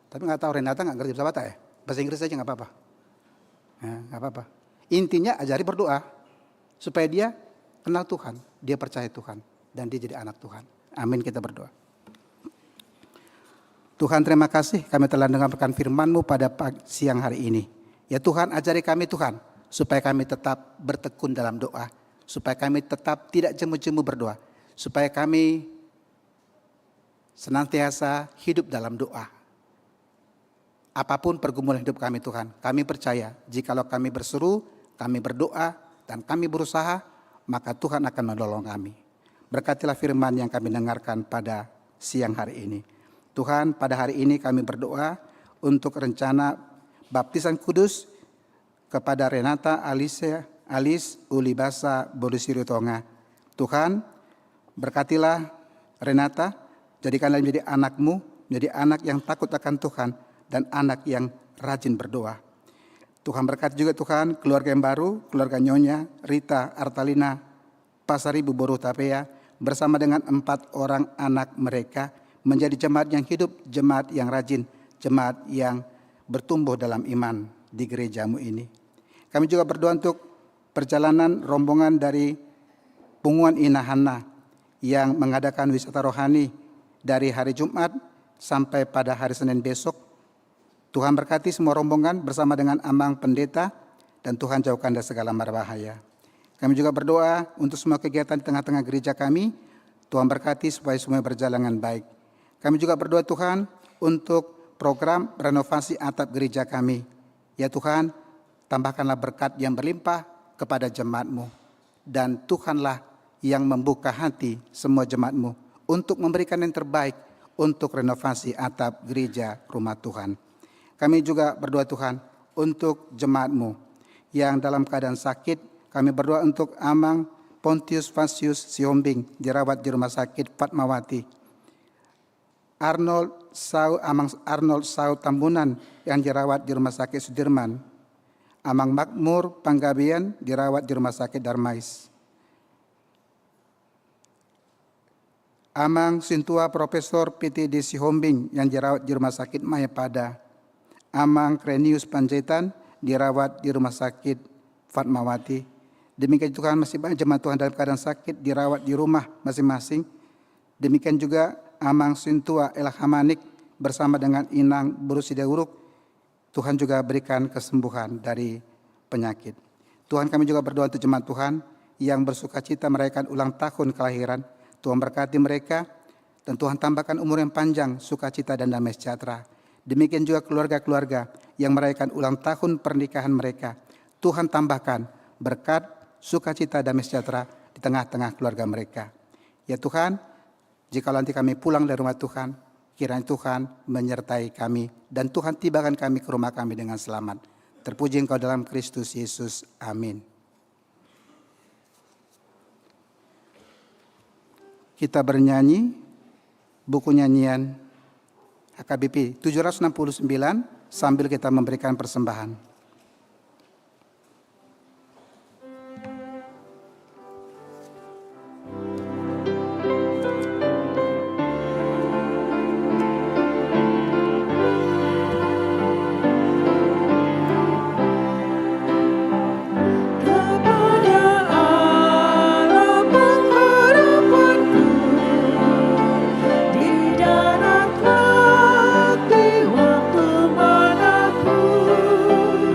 Tapi nggak tahu Renata nggak ngerti bahasa Batak ya. Bahasa Inggris aja nggak apa-apa. Ya, nggak apa-apa. Intinya ajari berdoa supaya dia kenal Tuhan, dia percaya Tuhan, dan dia jadi anak Tuhan. Amin, kita berdoa. Tuhan, terima kasih kami telah mendengarkan firman-Mu pada siang hari ini. Ya Tuhan, ajari kami Tuhan, supaya kami tetap bertekun dalam doa, supaya kami tetap tidak jemu-jemu berdoa, supaya kami senantiasa hidup dalam doa. Apapun pergumulan hidup kami Tuhan, kami percaya jikalau kami berseru, kami berdoa, dan kami berusaha, maka Tuhan akan menolong kami. Berkatilah firman yang kami dengarkan pada siang hari ini. Tuhan, pada hari ini kami berdoa untuk rencana baptisan kudus kepada Renata Alis Ulibasa Bodosiri Tonga. Tuhan, berkatilah Renata, jadikanlah menjadi anak-Mu, menjadi anak yang takut akan Tuhan, dan anak yang rajin berdoa. Tuhan berkati juga Tuhan keluarga yang baru, keluarga Nyonya Rita Artalina Pasaribu Boruh Tapea bersama dengan 4 orang anak mereka menjadi jemaat yang hidup, jemaat yang rajin, jemaat yang bertumbuh dalam iman di gereja-Mu ini. Kami juga berdoa untuk perjalanan rombongan dari Punguan Inahana yang mengadakan wisata rohani dari hari Jumat sampai pada hari Senin besok. Tuhan berkati semua rombongan bersama dengan ambang pendeta, dan Tuhan jauhkan dari segala mara bahaya. Kami juga berdoa untuk semua kegiatan di tengah-tengah gereja kami. Tuhan berkati supaya semuanya berjalan dengan baik. Kami juga berdoa Tuhan untuk program renovasi atap gereja kami. Ya Tuhan, tambahkanlah berkat yang berlimpah kepada jemaat-Mu. Dan Tuhanlah yang membuka hati semua jemaat-Mu untuk memberikan yang terbaik untuk renovasi atap gereja rumah Tuhan. Kami juga berdoa Tuhan untuk jemaat-Mu yang dalam keadaan sakit. Kami berdoa untuk Amang Pontius Vasius Siombing dirawat di Rumah Sakit Fatmawati. Amang Arnold Sau Tambunan yang dirawat di Rumah Sakit Sudirman. Amang Makmur Panggabean dirawat di Rumah Sakit Darmais. Amang Sintua Profesor PTD Sihombing yang dirawat di Rumah Sakit Mayapada. Amang Krenius Panjaitan dirawat di Rumah Sakit Fatmawati. Demikian Tuhan, masih banyak jemaat Tuhan dalam keadaan sakit dirawat di rumah masing-masing. Demikian juga Amang Sintua Elhamanik bersama dengan Inang Burusidauruk. Tuhan juga berikan kesembuhan dari penyakit. Tuhan, kami juga berdoa untuk jemaat Tuhan yang bersukacita merayakan ulang tahun kelahiran. Tuhan berkati mereka dan Tuhan tambahkan umur yang panjang, sukacita dan damai sejahtera. Demikian juga keluarga-keluarga yang merayakan ulang tahun pernikahan mereka. Tuhan tambahkan berkat, sukacita, damai sejahtera di tengah-tengah keluarga mereka. Ya Tuhan, jika nanti kami pulang dari rumah Tuhan, kiranya Tuhan menyertai kami dan Tuhan tibakan kami ke rumah kami dengan selamat. Terpuji Engkau dalam Kristus Yesus. Amin. Kita bernyanyi buku nyanyian HKBP 769 sambil kita memberikan persembahan. Di dalam hati waktu manapun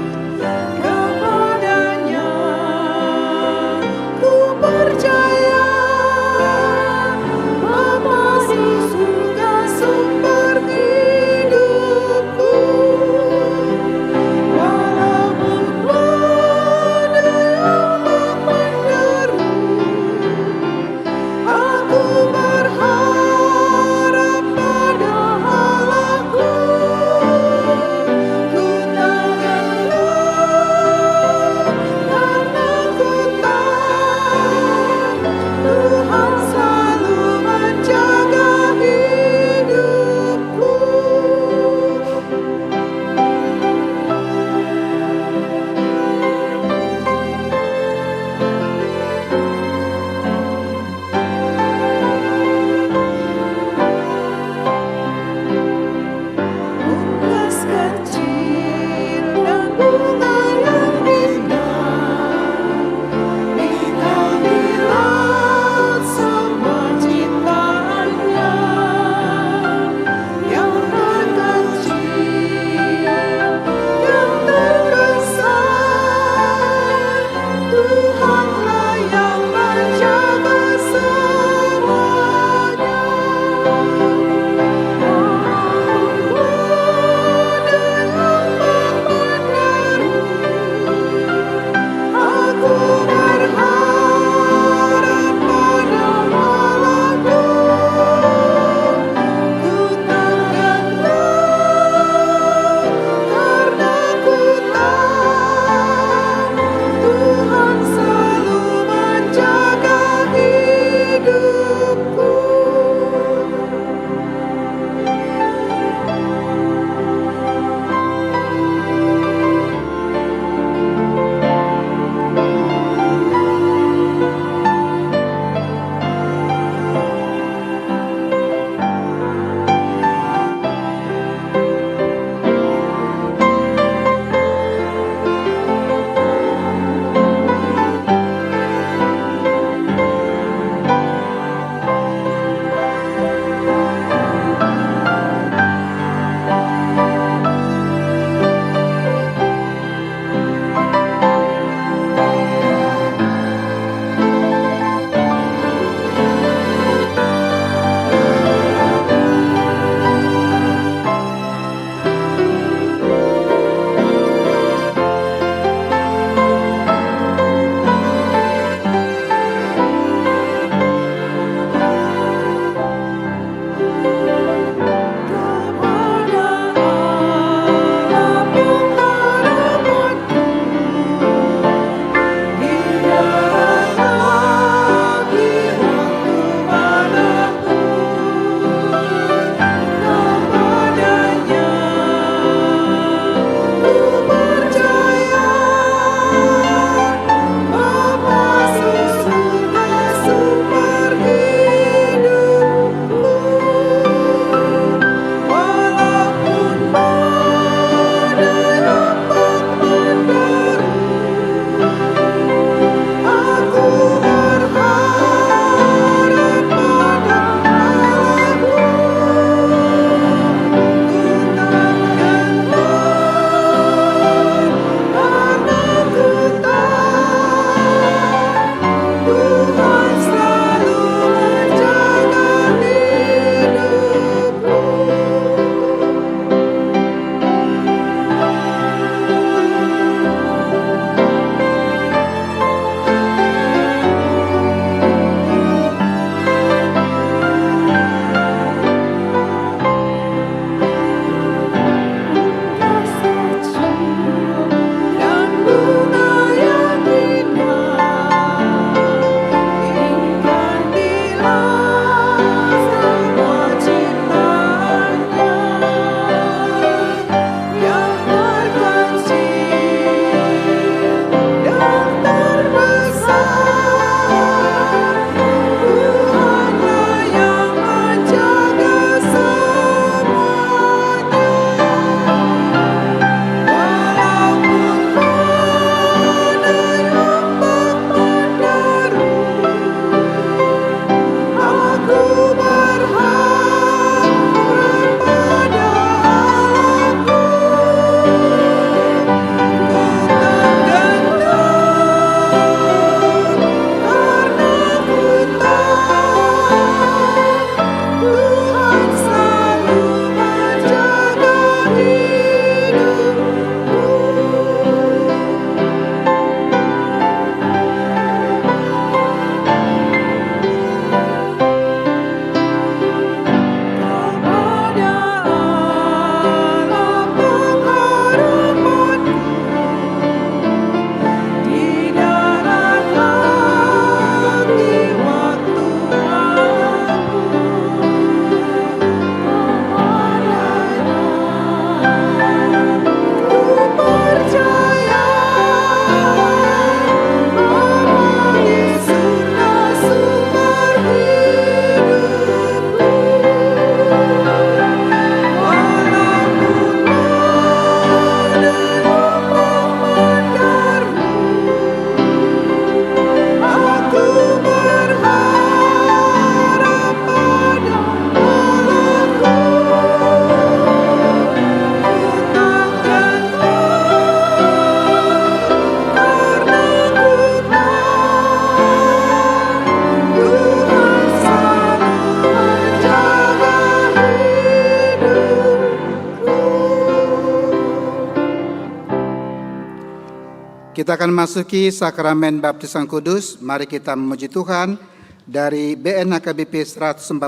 Kita akan masuki sakramen baptisan kudus. Mari kita memuji Tuhan. Dari BNHKBP 146,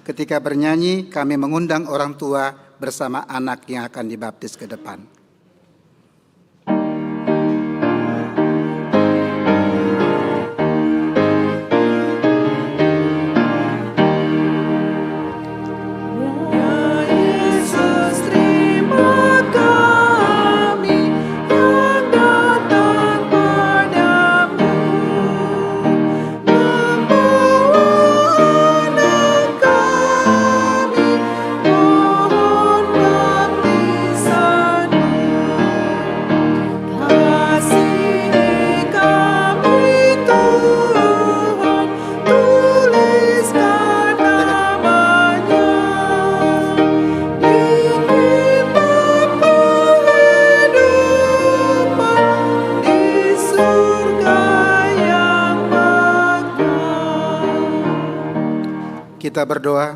ketika bernyanyi kami mengundang orang tua bersama anak yang akan dibaptis ke depan. Kita berdoa.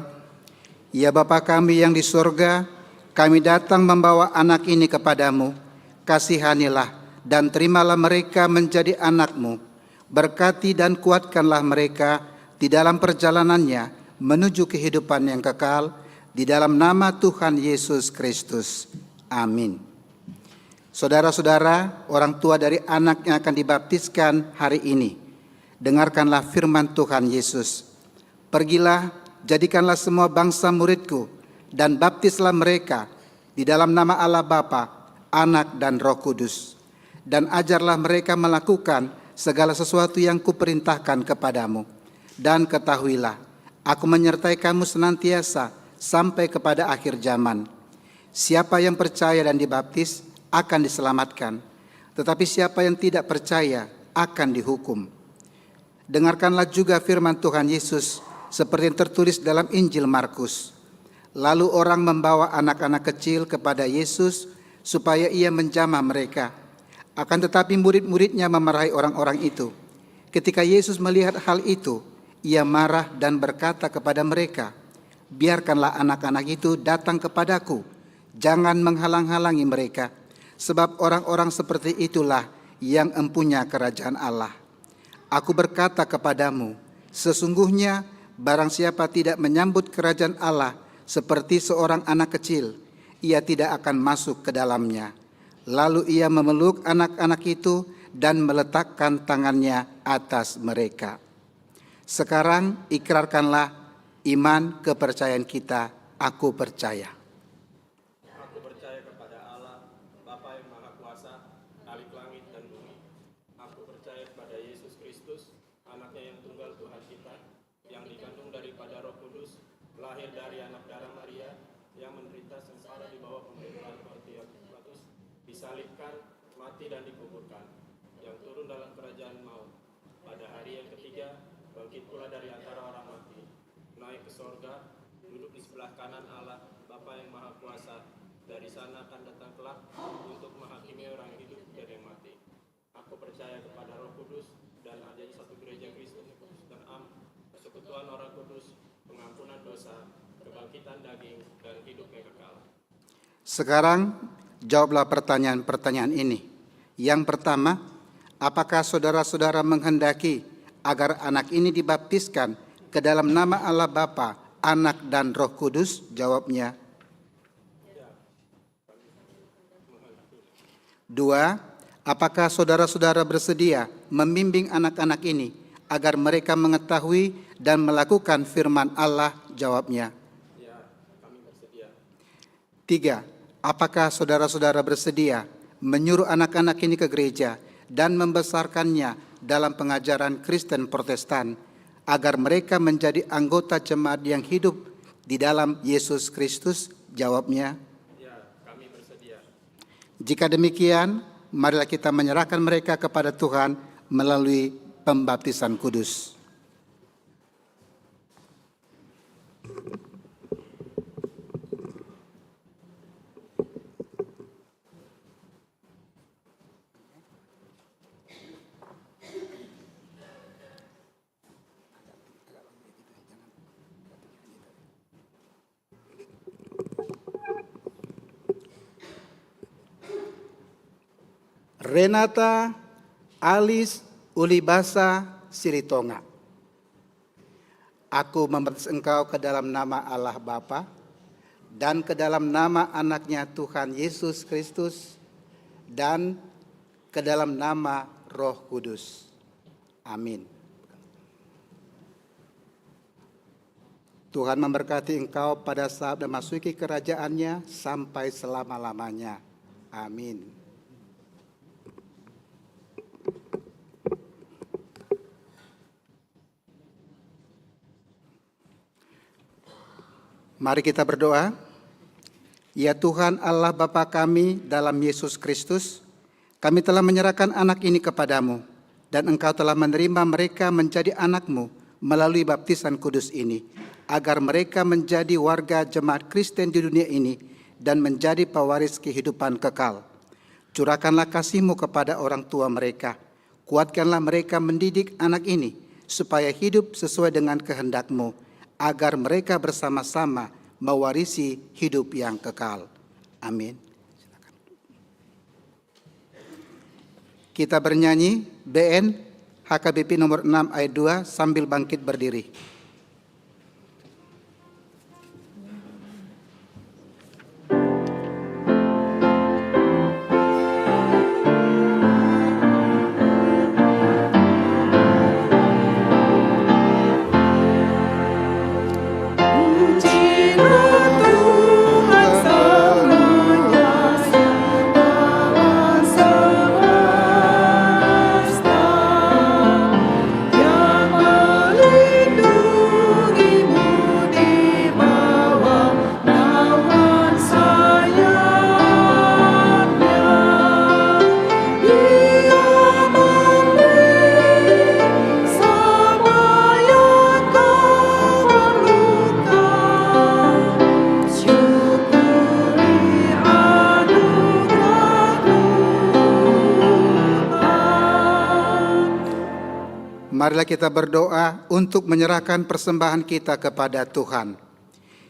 Ya Bapa kami yang di surga, kami datang membawa anak ini kepadamu. Kasihanilah dan terimalah mereka menjadi anak-Mu. Berkati dan kuatkanlah mereka di dalam perjalanannya menuju kehidupan yang kekal, di dalam nama Tuhan Yesus Kristus. Amin. Saudara-saudara, orang tua dari anak yang akan dibaptiskan hari ini, dengarkanlah firman Tuhan Yesus. Pergilah, jadikanlah semua bangsa muridku, dan baptislah mereka di dalam nama Allah Bapa, Anak, dan Roh Kudus. Dan ajarlah mereka melakukan segala sesuatu yang kuperintahkan kepadamu. Dan ketahuilah, aku menyertai kamu senantiasa sampai kepada akhir zaman. Siapa yang percaya dan dibaptis akan diselamatkan, tetapi siapa yang tidak percaya akan dihukum. Dengarkanlah juga firman Tuhan Yesus seperti yang tertulis dalam Injil Markus. Lalu orang membawa anak-anak kecil kepada Yesus supaya ia menjamah mereka. Akan tetapi murid-muridnya memarahi orang-orang itu. Ketika Yesus melihat hal itu, ia marah dan berkata kepada mereka, "Biarkanlah anak-anak itu datang kepadaku, jangan menghalang-halangi mereka, sebab orang-orang seperti itulah yang empunya kerajaan Allah. Aku berkata kepadamu, sesungguhnya barang siapa tidak menyambut kerajaan Allah seperti seorang anak kecil, ia tidak akan masuk ke dalamnya." Lalu ia memeluk anak-anak itu dan meletakkan tangannya atas mereka. Sekarang ikrarkanlah iman kepercayaan kita. Aku percaya. Aku percaya kepada Allah, Bapa yang Maha Kuasa, Khalik langit dan bumi. Aku percaya kepada Yesus Kristus, anaknya yang tunggal Tuhan kita, yang dikandung daripada Roh Kudus, lahir dari anak darah Maria, yang menderita sengsara di bawah pemerintahan Pontius Pilatus, disalibkan, mati dan dikuburkan, yang turun dalam kerajaan maut. Pada hari yang ketiga, bangkit pula dari antara orang mati, naik ke sorga, duduk di sebelah kanan Allah, Bapa yang Maha Kuasa. Dari sana akan datang kelak untuk menghakimi orang yang hidup dan yang mati. Aku percaya kepada Roh Kudus dan adanya satu gereja Kristen yang kudus dan am, persekutuan orang kudus, pengampunan dosa, kebangkitan daging, dan hidup yang kekal. Sekarang jawablah pertanyaan-pertanyaan ini. Yang pertama, apakah saudara-saudara menghendaki agar anak ini dibaptiskan ke dalam nama Allah Bapa, Anak, dan Roh Kudus? Jawabnya. 2. Apakah saudara-saudara bersedia membimbing anak-anak ini agar mereka mengetahui dan melakukan firman Allah? Jawabnya. Ya, kami bersedia. 3. Apakah saudara-saudara bersedia menyuruh anak-anak ini ke gereja dan membesarkannya dalam pengajaran Kristen Protestan agar mereka menjadi anggota jemaat yang hidup di dalam Yesus Kristus? Jawabnya. Ya, kami bersedia. Jika demikian, marilah kita menyerahkan mereka kepada Tuhan melalui pembaptisan kudus. Renata Alis Ulibasa Siritonga. Aku membaptis engkau ke dalam nama Allah Bapa dan ke dalam nama anaknya Tuhan Yesus Kristus dan ke dalam nama Roh Kudus. Amin. Tuhan memberkati engkau pada saat memasuki kerajaannya sampai selama-lamanya. Amin. Mari kita berdoa. Ya Tuhan Allah Bapa kami dalam Yesus Kristus, kami telah menyerahkan anak ini kepadamu, dan engkau telah menerima mereka menjadi anak-Mu melalui baptisan kudus ini, agar mereka menjadi warga jemaat Kristen di dunia ini dan menjadi pewaris kehidupan kekal. Curahkanlah kasih-Mu kepada orang tua mereka. Kuatkanlah mereka mendidik anak ini supaya hidup sesuai dengan kehendak-Mu, agar mereka bersama-sama mewarisi hidup yang kekal. Amin. Kita bernyanyi BN HKBP nomor 6 ayat 2 sambil bangkit berdiri. Marilah kita berdoa untuk menyerahkan persembahan kita kepada Tuhan.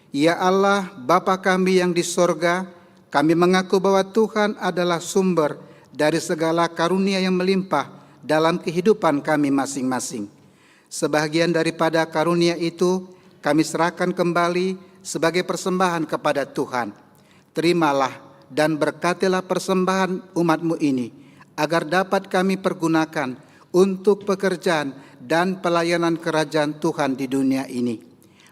Ya Allah, Bapa kami yang di sorga, kami mengaku bahwa Tuhan adalah sumber dari segala karunia yang melimpah dalam kehidupan kami masing-masing. Sebagian daripada karunia itu kami serahkan kembali sebagai persembahan kepada Tuhan. Terimalah dan berkatilah persembahan umat-Mu ini, agar dapat kami pergunakan untuk pekerjaan dan pelayanan kerajaan Tuhan di dunia ini.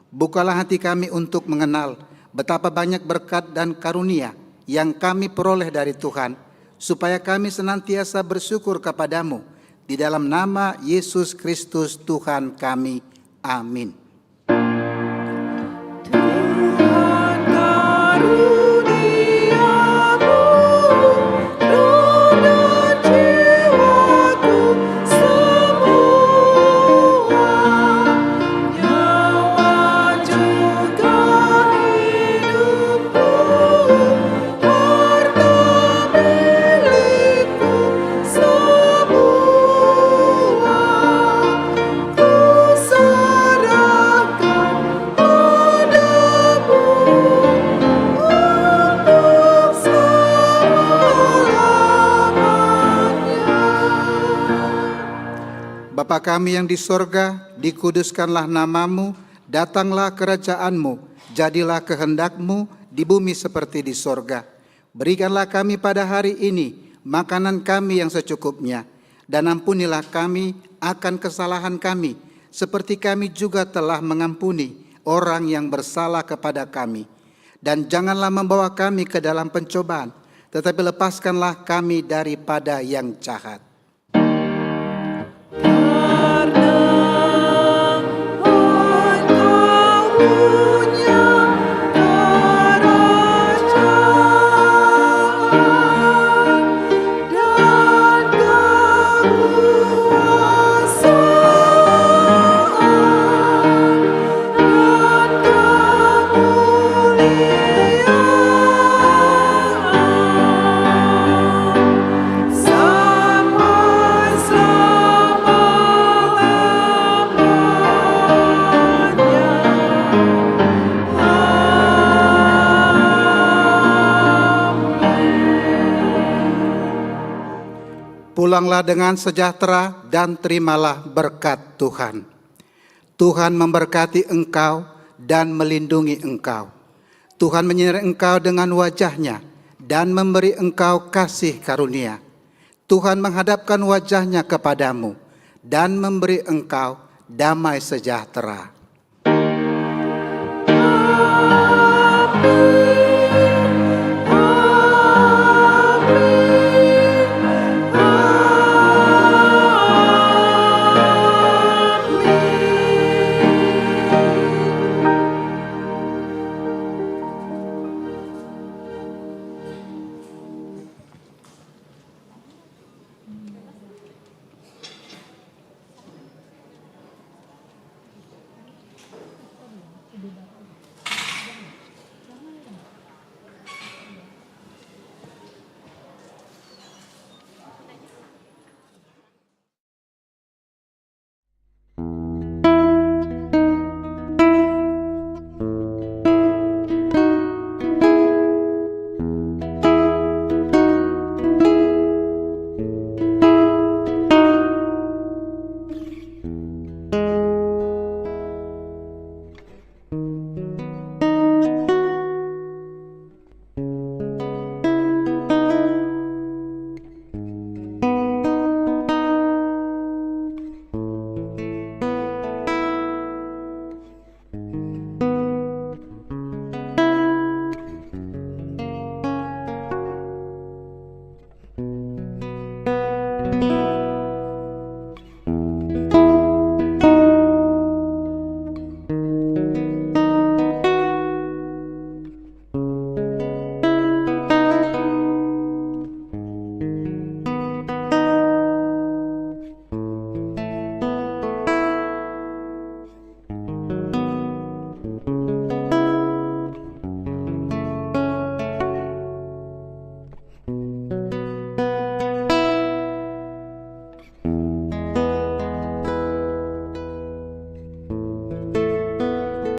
Bukalah hati kami untuk mengenal betapa banyak berkat dan karunia yang kami peroleh dari Tuhan, supaya kami senantiasa bersyukur kepadamu. Di dalam nama Yesus Kristus Tuhan kami. Amin. Bapa kami yang di sorga, dikuduskanlah namamu, datanglah kerajaanmu, jadilah kehendak-Mu di bumi seperti di sorga. Berikanlah kami pada hari ini makanan kami yang secukupnya, dan ampunilah kami akan kesalahan kami, seperti kami juga telah mengampuni orang yang bersalah kepada kami. Dan janganlah membawa kami ke dalam pencobaan, tetapi lepaskanlah kami daripada yang jahat. Pulanglah dengan sejahtera dan terimalah berkat Tuhan. Tuhan memberkati engkau dan melindungi engkau. Tuhan menyinari engkau dengan wajah-Nya dan memberi engkau kasih karunia. Tuhan menghadapkan wajah-Nya kepadamu dan memberi engkau damai sejahtera. Amen.